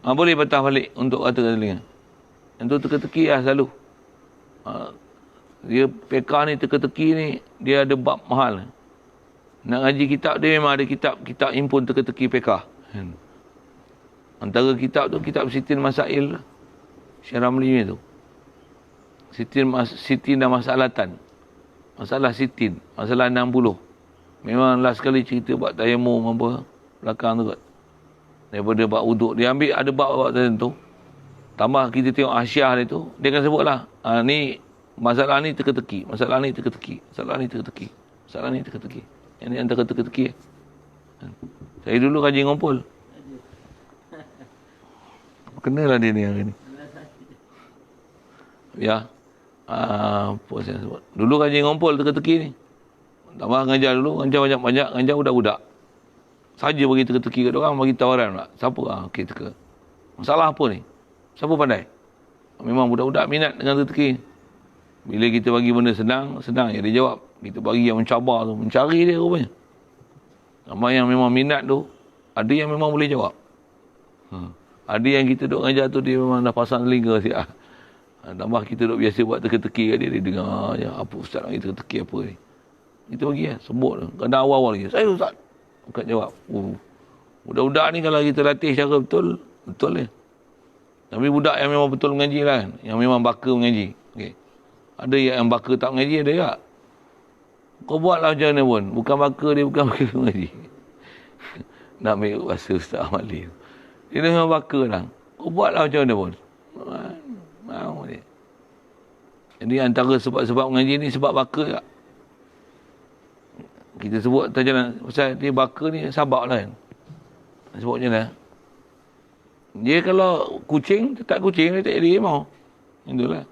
Boleh patah balik untuk rata telinga. Yang tu teka-teki lah selalu. Dia fiqh ni, teka-teki ni, dia ada bab mahal. Nak ngaji kitab, dia memang ada kitab impun teka-teki fiqh. Antara kitab tu, kitab Sitin Masail. Syekh Ramli tu. Sitin dan Masalatan. Masalah Sitin. Masalah 60. Memang last sekali cerita buat tayamum apa belakang tu kot. Daripada bab wuduk. Dia ambil ada bab-bab tertentu. Tambah kita tengok Asyiah dia tu. Dia akan sebutlah. Ni masalah ni teka-teki. Masalah ni teka-teki. Masalah ni teka-teki. Masalah ni teka-teki. Yang ni antara teka-teki. Saya dulu kaji ngumpul. Kenalah dia ni hari ni. Ya. Apa saya sebut. Dulu kaji ngumpul teka-teki ni. Tambah ngajar dulu. Ngajar banyak-banyak. Ngajar budak-budak. Saja bagi teka-teki kat orang. Bagi tawaran pula. Siapa? Okey, teka. Masalah apa ni? Siapa pandai? Memang budak-budak minat dengan teka-teki. Bila kita bagi benda senang ya dia jawab. Kita bagi yang mencabar tu. Mencari dia rupanya. Sama yang memang minat tu. Ada yang memang boleh jawab. Ada yang kita duduk ngajar tu, dia memang dah pasang telinga siap. Tambah kita duduk biasa buat teka-teki kat dia. Dia dengar, apa ustaz lagi teka-teki apa ni. Kita bagi sebut. Kadang awal-awal lagi. Saya ustaz. Bukan jawab. Budak-budak ni kalau kita latih secara betul, betul dia. Tapi budak yang memang betul mengaji lah. Yang memang baka mengaji. Okay. Ada yang baka tak mengaji, ada tak? Kau buatlah macam mana pun. Bukan baka dia, bukan baka mengaji. Nak ambil bahasa Ustaz Ahmad. Dia memang baka lah. Kau buatlah macam mana pun. Mau dia. Jadi antara sebab-sebab mengaji ni sebab baka tak? Kita sebut tajalan pasal dia baka ni sabak lah kan. Sebut macam mana? Dia kalau kucing, tetap kucing, dia tak jadi mau. Itulah.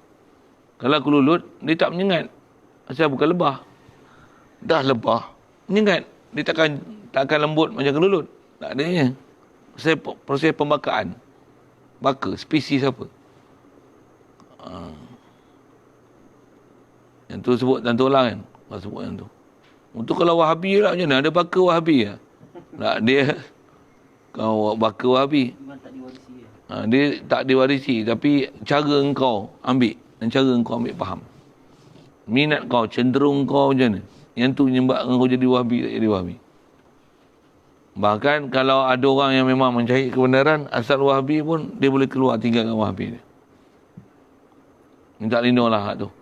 Kalau kelulut, dia tak menyengat. Pasal bukan lebah. Dah lebah, menyengat. Dia takkan lembut macam kelulut. Tak adanya. Proses pembakaan. Baka, spesies apa? Yang tu sebut tentu lah kan. Kalau sebut yang tu. Untuk kalau Wahabi lah macam mana? Ada baka Wahabi lah. Tak, dia kau baka Wahabi. Dia tak diwarisi. Tapi cara engkau ambil. Dan cara engkau ambil faham. Minat kau, cenderung kau macam mana? Yang tu menyebabkan kau jadi Wahabi, tak jadi Wahabi. Bahkan kalau ada orang yang memang mencari kebenaran, asal Wahabi pun, dia boleh keluar tinggalkan Wahabi dia. Minta lindung lah hak tu.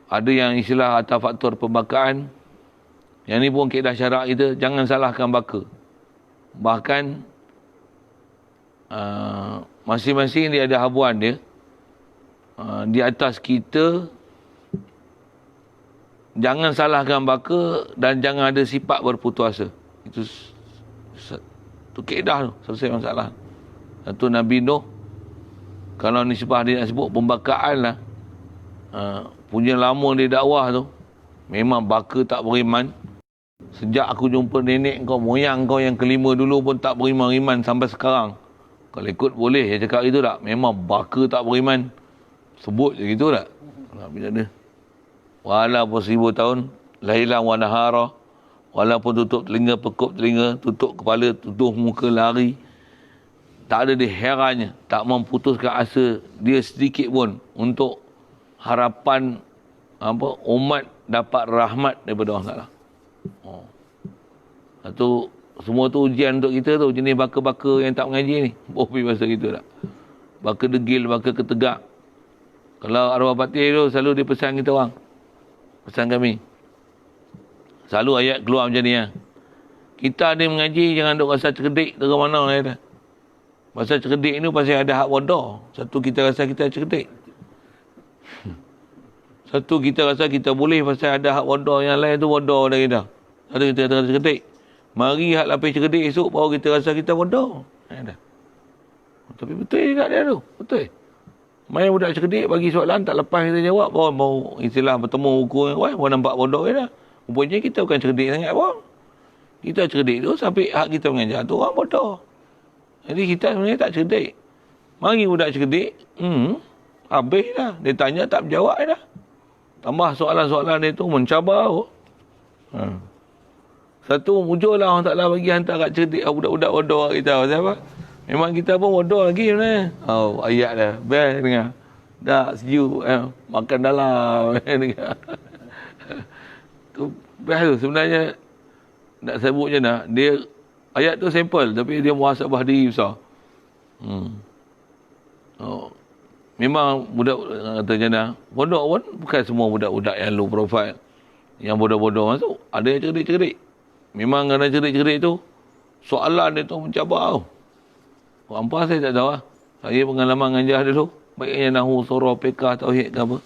Ada yang istilah atas faktor pembakaan. Yang ni pun kaedah syarak kita, jangan salahkan baka. Bahkan masing-masing dia ada habuan dia. Di atas kita, jangan salahkan baka dan jangan ada sifat berputus asa. Itu kaedah tu, selesai masalah. Satu Nabi Nuh, kalau nisbah dia nak sebut pembakaan lah, punya lama dia dakwah tu, memang baka tak beriman. Sejak aku jumpa nenek kau, moyang kau yang kelima dulu pun tak beriman-iman sampai sekarang. Kalau ikut boleh, dia cakap gitu tak? Memang baka tak beriman. Sebut je gitu tak? Tapi tak ada. Walaupun 1000 tahun, lailan wa nahara, walaupun tutup telinga, pekup telinga, tutup kepala, tutup muka, lari, tak ada dia herannya, tak memputuskan asa dia sedikit pun untuk harapan umat dapat rahmat daripada Allah Taala. Satu, semua tu ujian untuk kita tu, jenis baka-baka yang tak mengaji ni. Bopi bahasa gitu tak? Baka degil, baka ketegak. Kalau arwah batin tu selalu dia pesan kita orang. Pesan kami. Selalu ayat keluar macam ni lah. Kita ada mengaji, jangan duk rasa cerdik ke mana lah. Pasal cerdik ni pasal ada hak wadah. Satu, kita rasa kita cerdik. Satu, kita rasa kita boleh pasal ada hak wadah. Yang lain tu wadah dah kita. Ada kita rasa cerdik. Mari hak lapis cerdik esok baru kita rasa kita wadah. Tapi betul juga dia tu. Betul. Main budak cerdik bagi soalan tak lepas kita jawab. Baru istilah bertemu buku. Baru nampak wadah dia dah. Rupanya kita bukan cerdik sangat pun. Kita cerdik tu sampai hak kita mengajar tu orang bodoh. Jadi kita sebenarnya tak cerdik. Mari budak cerdik, habis dah. Dia tanya tak berjawab dah. Tambah soalan-soalan dia tu mencabar. Satu, mujurlah orang Ta'ala bagi hantar kat cerdik budak-budak bodoh kita. Siapa? Memang kita pun bodoh lagi sebenarnya. Ayat dah. Best dengar. Dah sejuk. Makan dalam. Dengar. Tu best tu. Sebenarnya, nak sebut je nak. Dia, ayat tu simple. Tapi dia muhasabah diri besar. Memang budak kata jana. Bodoh pun bukan semua budak-budak yang low profile. Yang bodoh-bodoh masuk. Ada yang cerdik-cerdik. Memang kerana cerdik-cerdik tu, soalan dia tu mencabar. Apa saya tak tahu lah. Saya pengalaman mengajar dulu. Baiknya nahu, surah, fiqh, tauhid ke apa.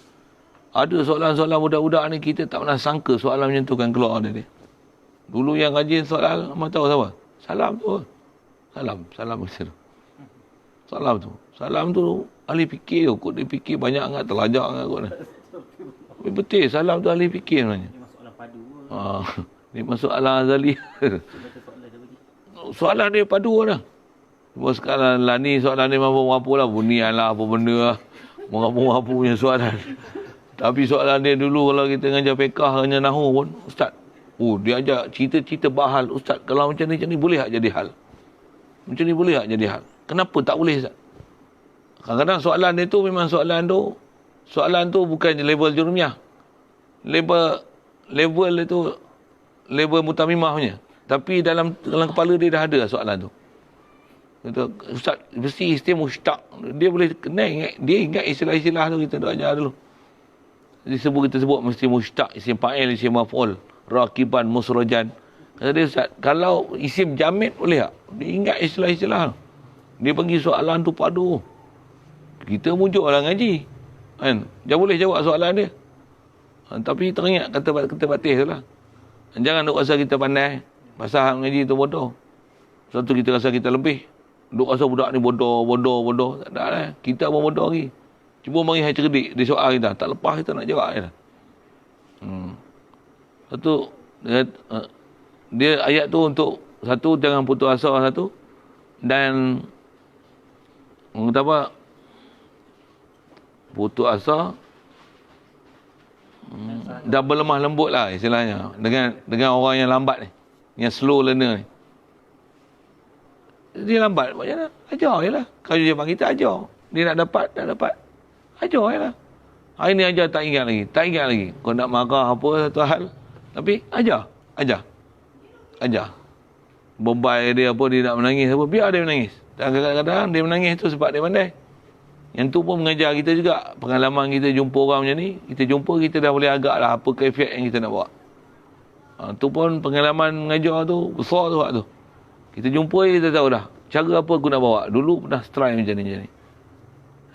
Ada soalan-soalan budak-budak ni kita tak pernah sangka soalan macam tu kan keluar dari dia. Dulu yang rajin soalan, apa tahu siapa? Salam tu. Salam macam tu. Salam tu ahli fikir tu. Kod dia fikir banyak sangat, terlajak sangat kot. Tapi betul, salam tu ahli fikir sebenarnya. Dia masuk soalan padu. Dia masuk ala azali. Soalan dia padu lah. Cuma sekarang lah ni soalan dia mampu-mampu lah. Bunian lah, apa benda lah. Mampu-mampu punya soalan. Tapi soalan dia dulu kalau kita ngajar fiqah, ngajar nahu pun, Ustaz. Dia ajak cerita-cerita bahal. Ustaz, kalau macam ni boleh tak jadi hal? Macam ni boleh tak jadi hal? Kenapa tak boleh, Ustaz? Kadang-kadang soalan dia tu memang soalan tu bukan level jurumiyah. Level dia tu level mutamimah punya. Tapi dalam kepala dia dah ada soalan tu. Kata, Ustaz, mesti istilah mushtaq. Dia boleh kenal, dia ingat istilah-istilah tu kita dah ajar dulu. Kita sebut mesti mushtaq, isim fa'il, isim maf'ul, raqiban, musrajan. Kata dia, Ustaz, kalau isim jamid boleh tak? Dia ingat istilah-istilah tu. Dia bagi soalan tu padu. Kita mujuk orang ngaji. Kan? Dia boleh jawab soalan dia. Tapi teringat kata batis tu lah. Jangan duk rasa kita pandai. Pasal ngaji tu bodoh. Satu kita rasa kita lebih. Duk rasa budak ni bodoh. Tak ada lah. Kita pun bodoh lagi. Cuba mari hai cerdik. Dia soal kita. Tak lepas kita nak jawab je lah. Satu. Dia ayat tu untuk. Satu, jangan putus asa satu. Dan. Kata apa? Putus asa. Dah berlemah lembut lah istilahnya. Dengan orang yang lambat ni. Yang slow learner ni. Dia lambat. Macam mana? Ajar je lah. Kalau dia panggil kita ajar. Dia nak dapat. Ajar je lah. Hari ni ajar tak ingat lagi. Kau nak marah apa satu hal. Tapi ajar. Bebai dia apa, dia nak menangis apa. Biar dia menangis. Dan kadang-kadang dia menangis tu sebab dia pandai. Yang tu pun mengajar kita juga. Pengalaman kita jumpa orang macam ni. Kita dah boleh agak lah apa kaifiat yang kita nak bawa. Tu pun pengalaman mengajar tu. Besar tu tu. Kita jumpa kita tahu dah. Cara apa aku nak bawa. Dulu pernah try macam ni.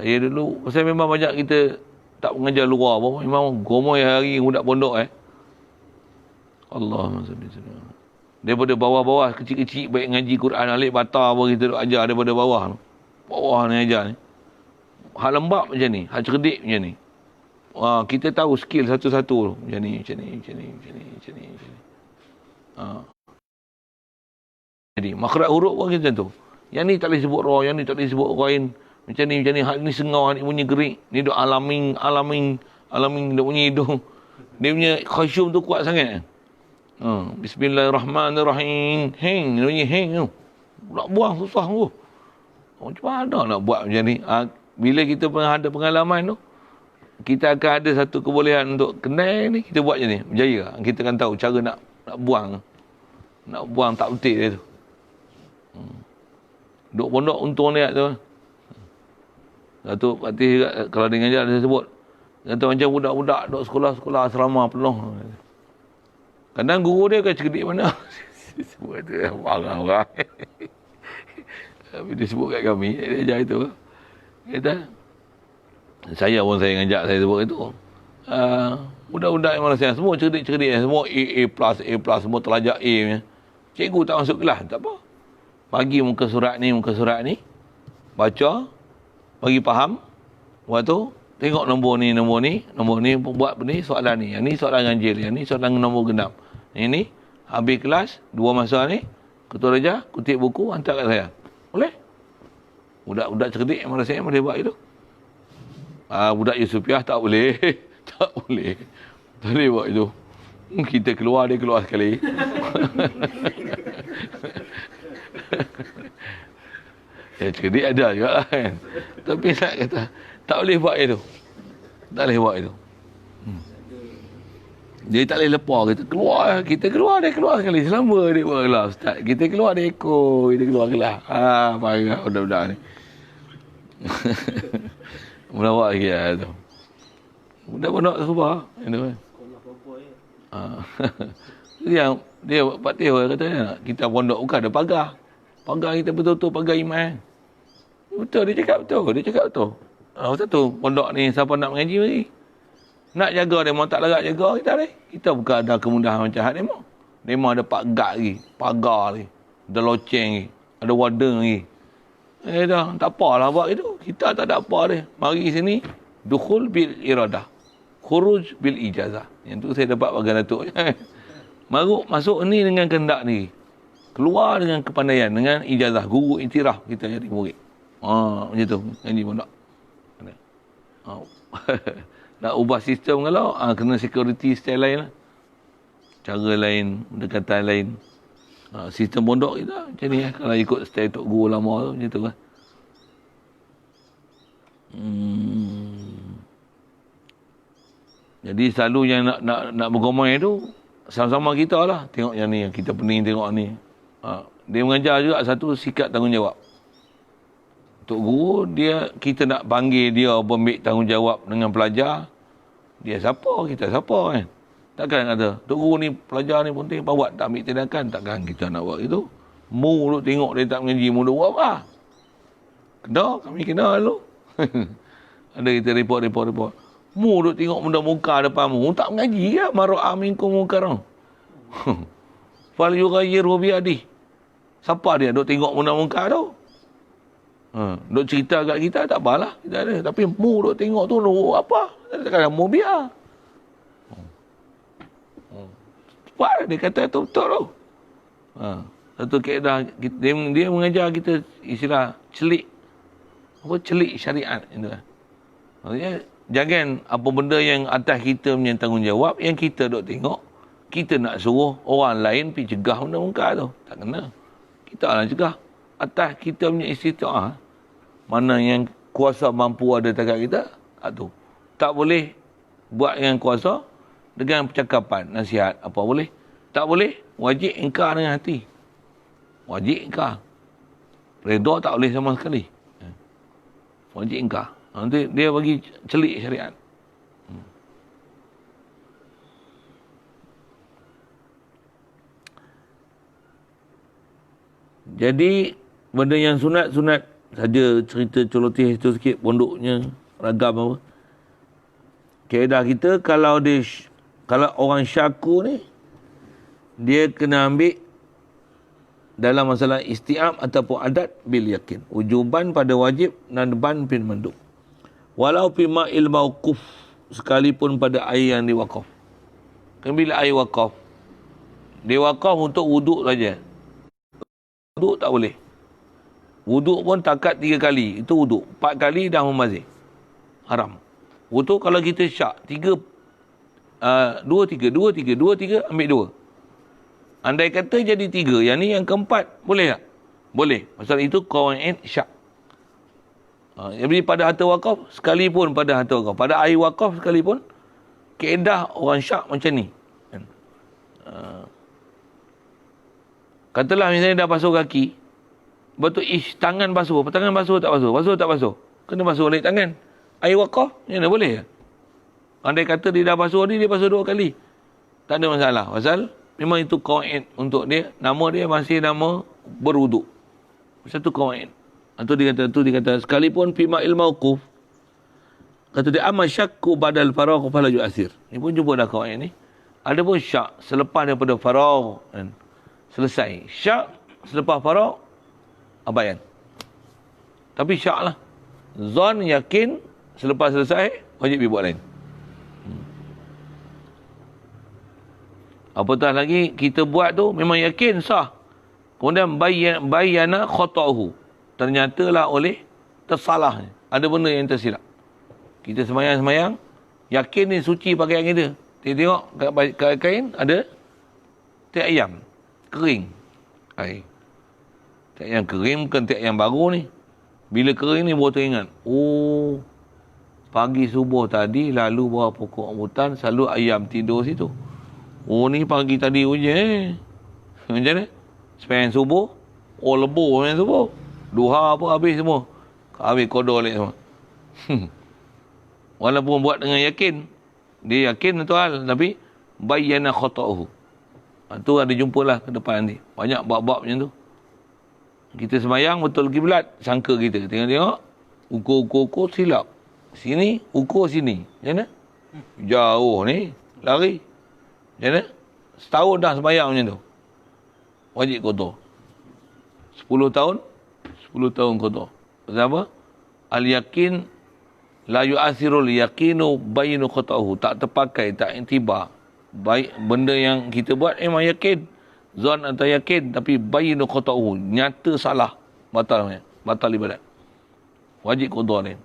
Saya dulu. Pasal memang banyak kita tak mengajar luar pun. Memang gomoy hari budak pondok Allahumma salli alaihi. Daripada bawah-bawah kecil-kecil baik ngaji Quran alif bata apa kita duk ajar daripada bawah ni ajar ni. Hak lembab macam ni, hak cerdik macam ni. kita tahu skill satu-satu. Macam ni. Jadi, makhraj huruf pun macam tu. Yang ni tak boleh sebut ra, yang ni tak boleh sebut ghain. Macam ni. Hal ni sengau, ni bunyi gerik. Ni duk alamin, duk bunyi hidung. Dia punya khasyum tu kuat sangat. Bismillahirrahmanirrahim. Heng, dia bunyi heng tu. Nak buang susah tu. Macam mana nak buat macam ni? Bila kita ada pengalaman tu, kita akan ada satu kebolehan untuk kenal ni, kita buat macam ni. Berjaya. Kita akan tahu cara nak buang. Nak buang tak betul dia tu. Duk pondok untung dia tu. Satu Fatih kalau dia ngajar dia sebut. Kata macam budak-budak duk sekolah asrama penuh. Kadang guru dia akan cerdik mana. Sebut tu marah orang. Tapi dia sebut kat kami, dia ajar itu. Kata, saya ngajak saya sebut itu. Budak-budak yang Malaysia semua cerdik-cerdik, semua A+, semua terlajak A punya. Cikgu tak masuk kelas, tak apa. Bagi muka surat ni, baca, bagi faham. Lepas tu, tengok nombor ni, buat ni soalan ni. Yang ni soalan ganjil, yang ni soalan nombor genap. Yang ni, habis kelas, 2 masa ni, ketua raja, kutip buku, hantar kat saya. Boleh? Budak-budak cerdik yang Malaysia boleh buat itu. Budak Yusufiah tak boleh. Tak boleh buat itu. Kita keluar, dia keluar sekali. Ya, cerdik ada juga kan. Tapi nak kata, tak boleh buat itu. Dia tak boleh lepas. Kita keluar, dia keluar sekali. Selama dia buat kelas, Ustaz. Kita keluar, dia ekor. Dia keluar kelas. Parah budak-budak ni. Melawak lagi lah tu. Budak pondok serba. Itu kan. Dia Pak Teh kata, kita pondok bukan ada pagar. Pagar kita betul-betul pagar iman. Betul, dia cakap betul. Pasal tu, pondok ni siapa nak mengaji lagi. Nak jaga demo, tak larat jaga kita ni. Kita bukan ada kemudahan macam hak demo. Demo ada pagar lagi, ada loceng lagi, ada wadeng lagi. Dah, tak apalah buat itu. Kita tak ada apa dia. Mari sini, dukhul bil iradah. Khuruj bil ijazah. Yang tu saya dapat bagian Datuk. Masuk ni dengan kehendak ni. Keluar dengan kepandaian, dengan ijazah. Guru intirah kita jadi murid. Macam tu. Ngaji pondok. Nak ubah sistem kalau, kena security style lain lah. Cara lain, pendekatan lain. Sistem pondok kita macam ni kalau ikut style Tok Guru lama tu macam tu kan. Jadi selalu yang nak bergomai tu sama-sama kita lah. Tengok yang ni, yang kita pening tengok ni. Dia mengajar juga satu sikap tanggungjawab. Tok Guru kita nak panggil dia ambil tanggungjawab dengan pelajar. Dia siapa, kita siapa kan. Takkan kata, Tok Guru ni pelajar ni penting, buat tak ambil tindakan. Takkan kita nak buat itu. Mu duk tengok dia tak mengaji, mu duk buat apa? Kami kena dulu. Ada kita report. Mu duk tengok muka depan mu, tak mengaji ke? Maru'a minkum munkaran. Fal yughayyiru bi yadihi. Siapa dia duk tengok muka tu? Duk cerita kat kita tak apalah, kita ada. Tapi mu duk tengok tu apa? Takkan mu biar. Buat dia kata tu betul tu. Satu kaedah dia mengajar kita istilah celik syariat itu kan. Maksudnya jangan apa benda yang atas kita punya tanggungjawab yang kita duk tengok, kita nak suruh orang lain pergi cegah benda muka tu. Tak kena. Kita lah cegah. Atas kita punya istitaah. Mana yang kuasa mampu ada dekat kita, tu. Tak boleh buat dengan kuasa dengan percakapan, nasihat, apa boleh. Tak boleh, wajib ingkar dengan hati. Wajib ingkar. Redha tak boleh sama sekali. Wajib ingkar. Nanti dia bagi celik syariat. Jadi, benda yang sunat saja cerita colotih itu sikit, pondoknya, ragam apa. Kaedah kita, kalau orang syaku ni, dia kena ambil dalam masalah isti'ab ataupun adat bil yakin. Ujuban pada wajib, nadban bin mandub. Walau fi ma'il mawquf. sekalipun pada air yang diwakaf. Kan bila air wakaf, diwakaf untuk wuduk saja. Wuduk tak boleh. Wuduk pun takat 3 kali. Itu wuduk. 4 kali dah membazir. Haram. Wuduk kalau kita syak. 2, 3, ambil 2. Andai kata jadi 3. Yang ni yang keempat. Boleh tak? Boleh. Pasal itu qawaid syak. Jadi pada harta wakaf, sekalipun pada harta wakaf. Pada air wakaf sekalipun, kaedah orang syak macam ni. Katalah misalnya dah basuh kaki. Betul tangan basuh. Tangan basuh tak basuh? Basuh tak basuh? Kena basuh balik tangan. Air wakaf, ni mana boleh? Andai kata dia dah basuh ni, dia basuh 2 kali. Tak ada masalah. Pasal memang itu qawaid untuk dia. Nama dia masih nama berwuduk. Satu qawaid. Itu dia kata sekalipun fi ma'il mauquf. Kata dia amma syakku badal faragh fala yu'athir. Ni pun jumpa dah qawaid ni. Ada pun syak selepas daripada faragh kan. Selesai. Syak selepas faragh abayan. Tapi syak lah. Zon yakin selepas selesai wajib pergi buat lain. Apatah lagi kita buat tu memang yakin sah. Kemudian bayana khata'uhu. Ternyatalah oleh tersalah. Ada benda yang tersilap. Kita semayang-semayang, yakin ni suci pakaian kita. Tengok kat kain ada tiak ayam. Kering. Tiak ayam kering bukan tiak ayam baru ni. Bila kering ni baru teringat. Oh, pagi subuh tadi lalu bawah pokok rambutan selalu ayam tidur situ. Oh, ni pagi tadi hujan. Macam mana? Sepanjang subuh. Oh, lebur sepanjang subuh. Duha pun habis semua. Habis kodor balik semua. Walaupun buat dengan yakin. Dia yakin itu hal. Tapi bayyana khata'uhu. Itu ada jumpalah ke depan nanti. Banyak bab-bab macam tu. Kita semayang betul kiblat. Sangka kita. Tengok-tengok. Ukur-ukur silap. Sini, ukur sini. Macam mana? Jauh ni. Lari. Macam mana? Setahun dah semayang macam tu. Wajib kotor. 10 tahun. 10 tahun kotor. Pasal apa? Al-yakin la yu'athirul yaqinu bayinu khata'uhu. Tak terpakai, tak intibar. Baik benda yang kita buat memang yakin. Zon atau yakin tapi bayinu khata'uhu. Nyata salah. Batal ibadat. Wajib kotor ni.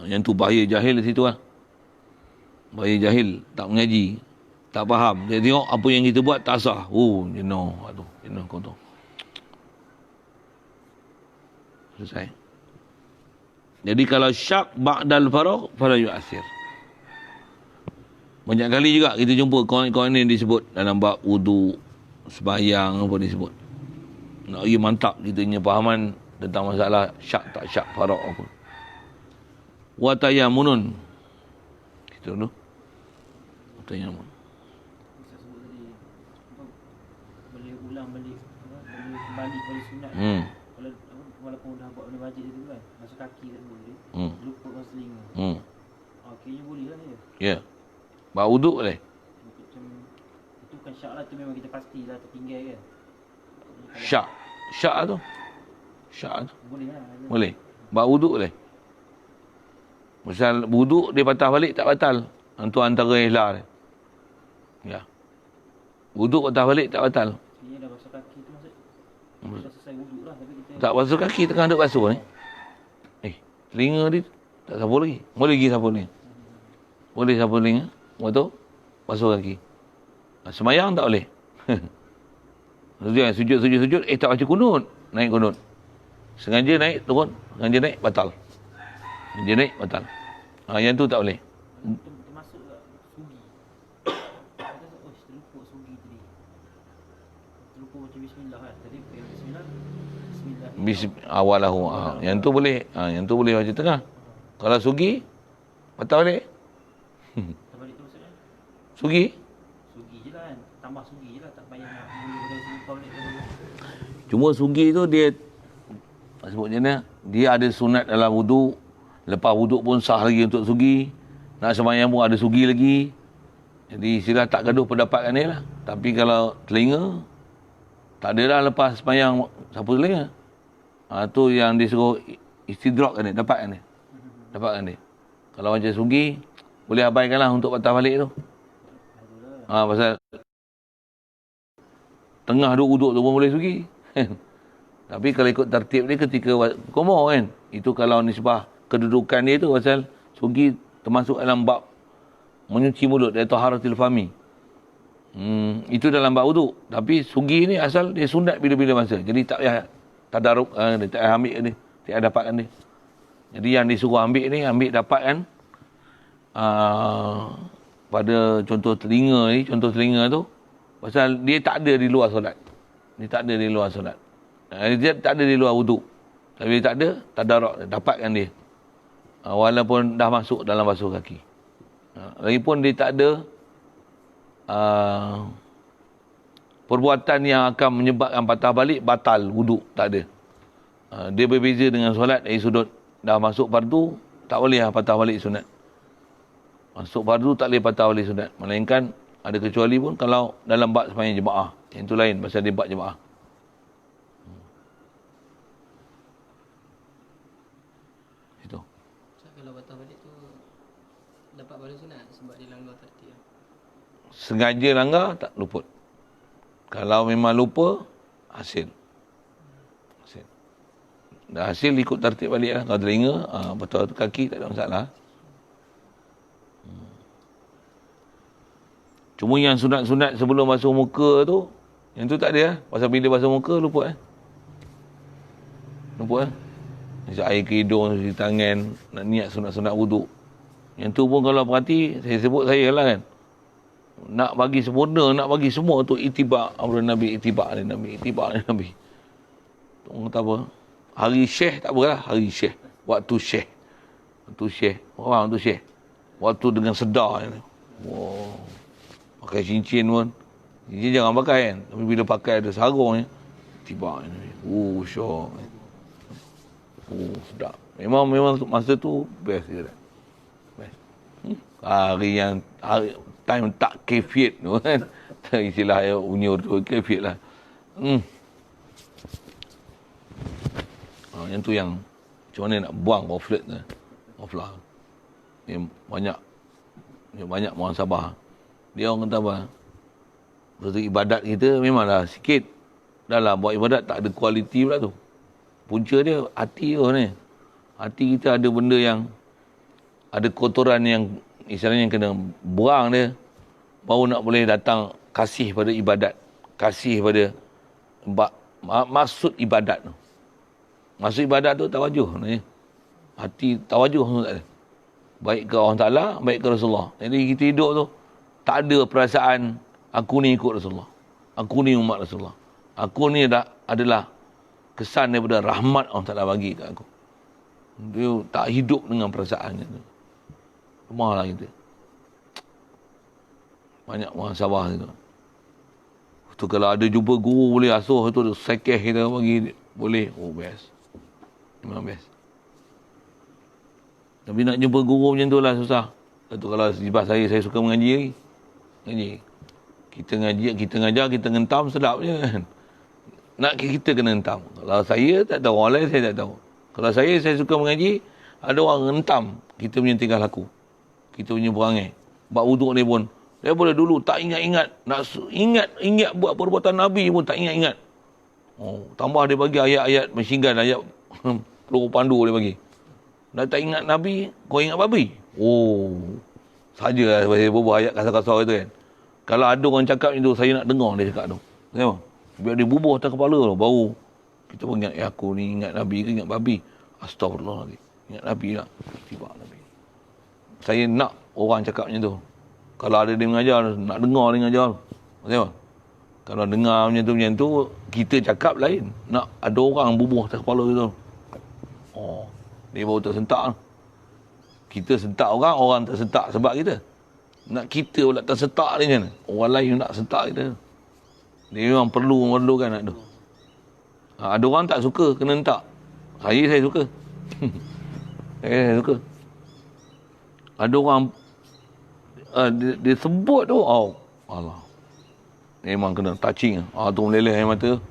Yang tu bahaya jahil di situ lah. Bahaya jahil, tak mengaji. Tak faham. Dia tengok apa yang kita buat tak sah. Oh, jenuh. Aduh, jenuh kotor. Selesai. Jadi kalau syak ba'dal faragh fala yu'athir. Banyak kali juga kita jumpa kawan-kawan ni disebut dalam bab wudu, sembahyang apa disebut. Nak lagi mantap kita punya fahaman tentang masalah syak tak syak faragh apa. Wa tayammunun. Kita dulu. Tayammun. Kembali kepada sunat. Walaupun dah buat benda wajib tu kan. Masuk kaki tak boleh. Lupa masuk telinga. Okeynya boleh lah dia. Ya. Buat wuduk boleh. Macam itu kan syak lah tu memang kita pastilah tertinggal kan. Syak. Syak tu. Syak tu. Boleh lah. Boleh. Buat wuduk boleh. Misal wuduk dia patah balik tak batal. Itu antara ihlah dia. Ya. Wuduk patah balik tak batal. Dia dah basuh kaki tu maksud. Dah selesai wuduk lah tapi kita Tak basuh kaki tengah duk basuh ni. Telinga dia tak sapu lagi. Boleh lagi sapu ni. Boleh sapu telinga. Lepas tu basuh kaki. Semayang tak boleh. Sujud. Tak baca kunut. Naik kunut. Sengaja naik turun. Sengaja naik batal. Sengaja naik batal. Yang tu tak boleh. termasuk tak sugi. Oh, terlupa sugi tadi. Terlupa baca bismillah kan. Tadi bismillah. Awalahu. Yang tu boleh. Yang tu boleh baca tengah. Kalau sugi batal balik. Terbalik tu maksudnya? Sugi? Sugi je lah kan. Tambah sugi je lah. Tak payah nak lupa balik. Cuma sugi tu dia sebut macam mana? Dia ada sunat dalam wuduk. Lepas wuduk pun sah lagi untuk sugi. Nak sembahyang pun ada sugi lagi. Jadi sila tak gaduh pendapat kan ni lah. Tapi kalau telinga, tak ada lah lepas sembahyang sapu telinga. Tu yang disuruh istidrak kan dia, dapatkan dia. Dapatkan dia. Kalau macam sugi, boleh abaikanlah untuk patah balik tu. Pasal tengah duduk tu pun boleh sugi. Tapi kalau ikut tertib dia ketika kumur kan, itu kalau nisbah kedudukan dia tu, pasal sugi termasuk dalam bab menyuci mulut, dia taharatul fami. Itu dalam bab wuduk. Tapi sugi ni asal dia sunat bila-bila masa. Jadi tak payah tadaruk, dia tak payah ambil dia. Tak payah dapatkan dia. Jadi yang disuruh ambil ni, ambil dapatkan pada contoh telinga tu, pasal dia tak ada di luar solat. Dia tak ada di luar solat. Dia tak ada di luar wuduk. Tapi dia tak ada, tadaruk, dapatkan dia. Walaupun dah masuk dalam basuh kaki. Lagipun dia tak ada perbuatan yang akan menyebabkan patah balik, batal wuduk, tak ada. Dia berbeza dengan solat dari sudut dah masuk fardu, tak boleh patah balik sunat. Masuk fardu tak boleh patah balik sunat. Melainkan ada kecuali pun kalau dalam bab sembahyang jemaah. Yang itu lain pasal dia bab jemaah. Itu. So, kalau patah balik tu dapat balik sunat sebab dia langgar tertib. Sengaja langgar tak luput. Kalau memang lupa, hasil. Dah hasil ikut tertib balik lah. Kalau telinga, betul kaki tak ada masalah. Cuma yang sunat-sunat sebelum basuh muka tu, yang tu tak ada lah. Pasal bila basuh muka, luput Luput Macam air ke hidung, di tangan, nak niat sunat-sunat wuduk. Yang tu pun kalau perhati, saya sebut saya lah kan. Nak bagi sempurna, nak bagi semua tu itibak amrun Nabi, itibak dari Nabi. Orang kata apa? Hari Syekh tak apalah, hari Syekh. Waktu Syekh. Orang tu Syekh. Waktu dengan sedar ni. Wow. Pakai cincin pun. Cincin jangan pakai kan. Tapi bila pakai ada sarung ni, itibak ni. Syok. Sedap. Memang masa tu best dia. Best. Time tak kefiat tu kan. Istilah unyur tu kefiat lah. Yang tu yang macam mana nak buang goflet tu. Goflah. Dia banyak muhasabah. Dia orang kata apa? Betul ibadat kita memanglah sikit. Dah lah buat ibadat tak ada kualiti pula tu. Punca dia hati tu ni. Hati kita ada benda yang ada kotoran yang istilahnya kena buang dia, baru nak boleh datang kasih pada ibadat, kasih pada maksud ibadat tu. Maksud ibadat tu tawajuh ni. Hati tawajuh tu tak ada. Baik ke Allah Ta'ala, baik ke Rasulullah. Jadi kita hidup tu tak ada perasaan aku ni ikut Rasulullah, aku ni umat Rasulullah, aku ni adalah kesan daripada rahmat Allah Ta'ala bagi kat aku. Dia tak hidup dengan perasaannya tu. Lemahlah kita. Banyak muhasabah tu. Tu kalau ada jumpa guru boleh asuh tu sekeh kita bagi boleh. Best. Memang best. Tapi nak jumpa guru macam tu lah susah. Tu kalau sejibah saya suka mengaji lagi. Ngaji. Kita ngaji, kita ngajar, kita ngentam sedap je kan. Nak kita kena hentam. Kalau saya tak tahu, orang lain saya tak tahu. Kalau saya suka mengaji, ada orang hentam kita punya tingkah laku. Kita punya perangai. Bab wuduk ni pun, daripada dulu tak ingat-ingat. Nak ingat buat perbuatan Nabi pun tak ingat-ingat. Tambah dia bagi ayat-ayat mesyinggan, ayat peluru pandu dia bagi. Dah tak ingat Nabi, kau ingat babi? Sajalah beberapa ayat kasar-kasar itu kan. Kalau ada orang cakap itu, saya nak dengar dia cakap tu. Tengok. Biar dia bubuh atas kepala tu, baru kita pun ingat, aku ni ingat Nabi ke ingat babi? Astagfirullah lagi. Ingat Nabi lah. Tiba Nabi. Saya nak orang cakap macam tu. Kalau ada dia mengajar, nak dengar dia mengajar. Tengok. Kalau dengar macam tu, kita cakap lain. Nak ada orang bubuh atas kepala kita. Dia baru tersentak. Kita sentak orang tersentak sebab kita. Nak kita pula tersentak dia macam mana? Orang lain nak sentak kita. Dia memang memerlukan nak tu. Ada orang tak suka kena hentak. Saya suka. saya suka. Ada orang dia sebut tu, Allah. Memang kena touching. Tu meleleh air mata.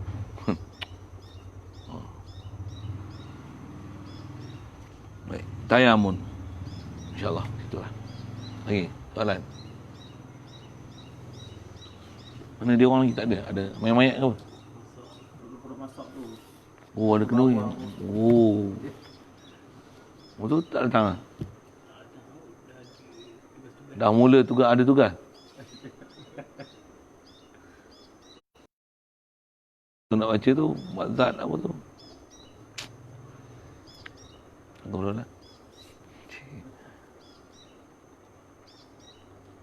tayamun. InsyaAllah. Itulah. Lagi, soalan. Mana dia orang lagi tak ada? Ada mayat-mayat ke apa? Produk masak tu. Oh, ada kenduri. Oh. Betul tak datang lah? Dah mula tugas, ada tugas. Tu nak baca tu, buat zat apa tu? Aku belum lah.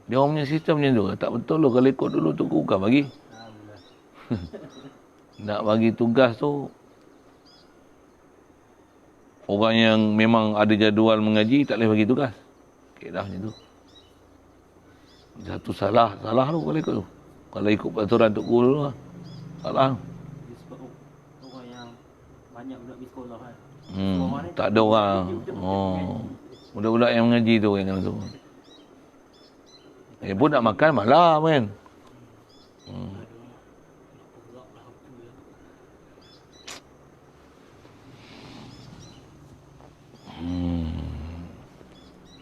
Dia orang punya sistem macam tu. Tak betul lah kalau ikut dulu tu bukan bagi. Nak bagi tugas tu, orang yang memang ada jadual mengaji tak boleh bagi tugas. Kaedah macam tu. Satu salah tu kalau ikut tu. Kalau ikut peraturan Tok Guru tu lah. Salah tu. Dia sebab orang yang banyak budak di sekolah kan. Tak ada orang. Oh. Budak-budak yang mengaji tu yang kena tu. Pun nak makan malam kan.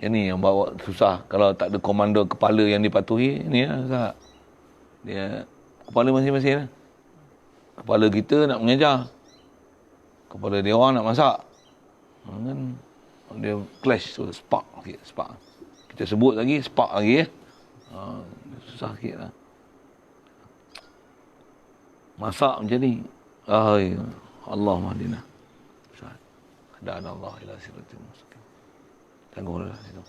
Yang ni yang bawa susah. Kalau tak ada komando kepala yang dipatuhi, ni lah Ustaz. Dia kepala masing-masing lah. Kepala kita nak mengajar. Kepala dia orang nak masak. Kan dia clash tu, spark sikit, spark. Kita sebut lagi, spark lagi ya. Susah sikit lah. Masak macam ni. Allah mahdina. Hadana Allah ila siratil mustaqim. Tangguhlah itu.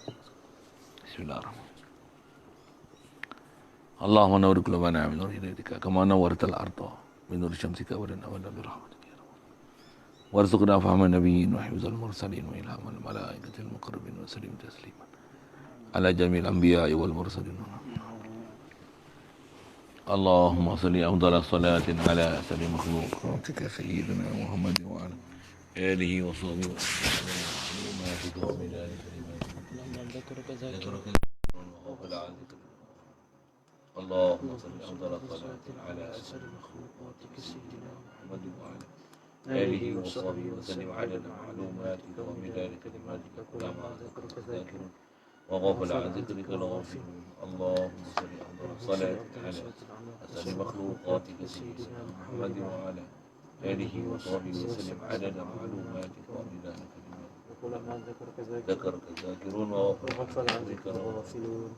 Bismillahirrahmanirrahim. Allahumma nawwir qulubana min nur hidayatika kama nawwartal arda min nur syamsika wa nawwir birahmatika ya rabbal warzuqna fahma nabiyyin wa hifzal mursalin wa ilhamal malaikatil muqarrabin wa sallim tasliman ala jamil anbiya'i wal mursalin. Allahumma salli afdal salatin ala asri makhluqatika sayyidina Muhammad wa ala alihi wa sahbihi wa sallam ma fi dhalika اللهم صل أفضل صلاة على أسر مخلوقاتك سيدنا محمد وعلى آله وصحبه وسلم عدد معلوماتك ومداد كلماتك كلما ذكرك الذاكرون وغفل عن ذكرك الغافلون. اللهم صل أفضل صلاة على أسر مخلوقاتك سيدنا محمد وعلى آله وصحبه وسلم عدد معلوماتك ومداد كلماتك كلما ذكرك الذاكرون وغفل عن ذكرك الغافلون.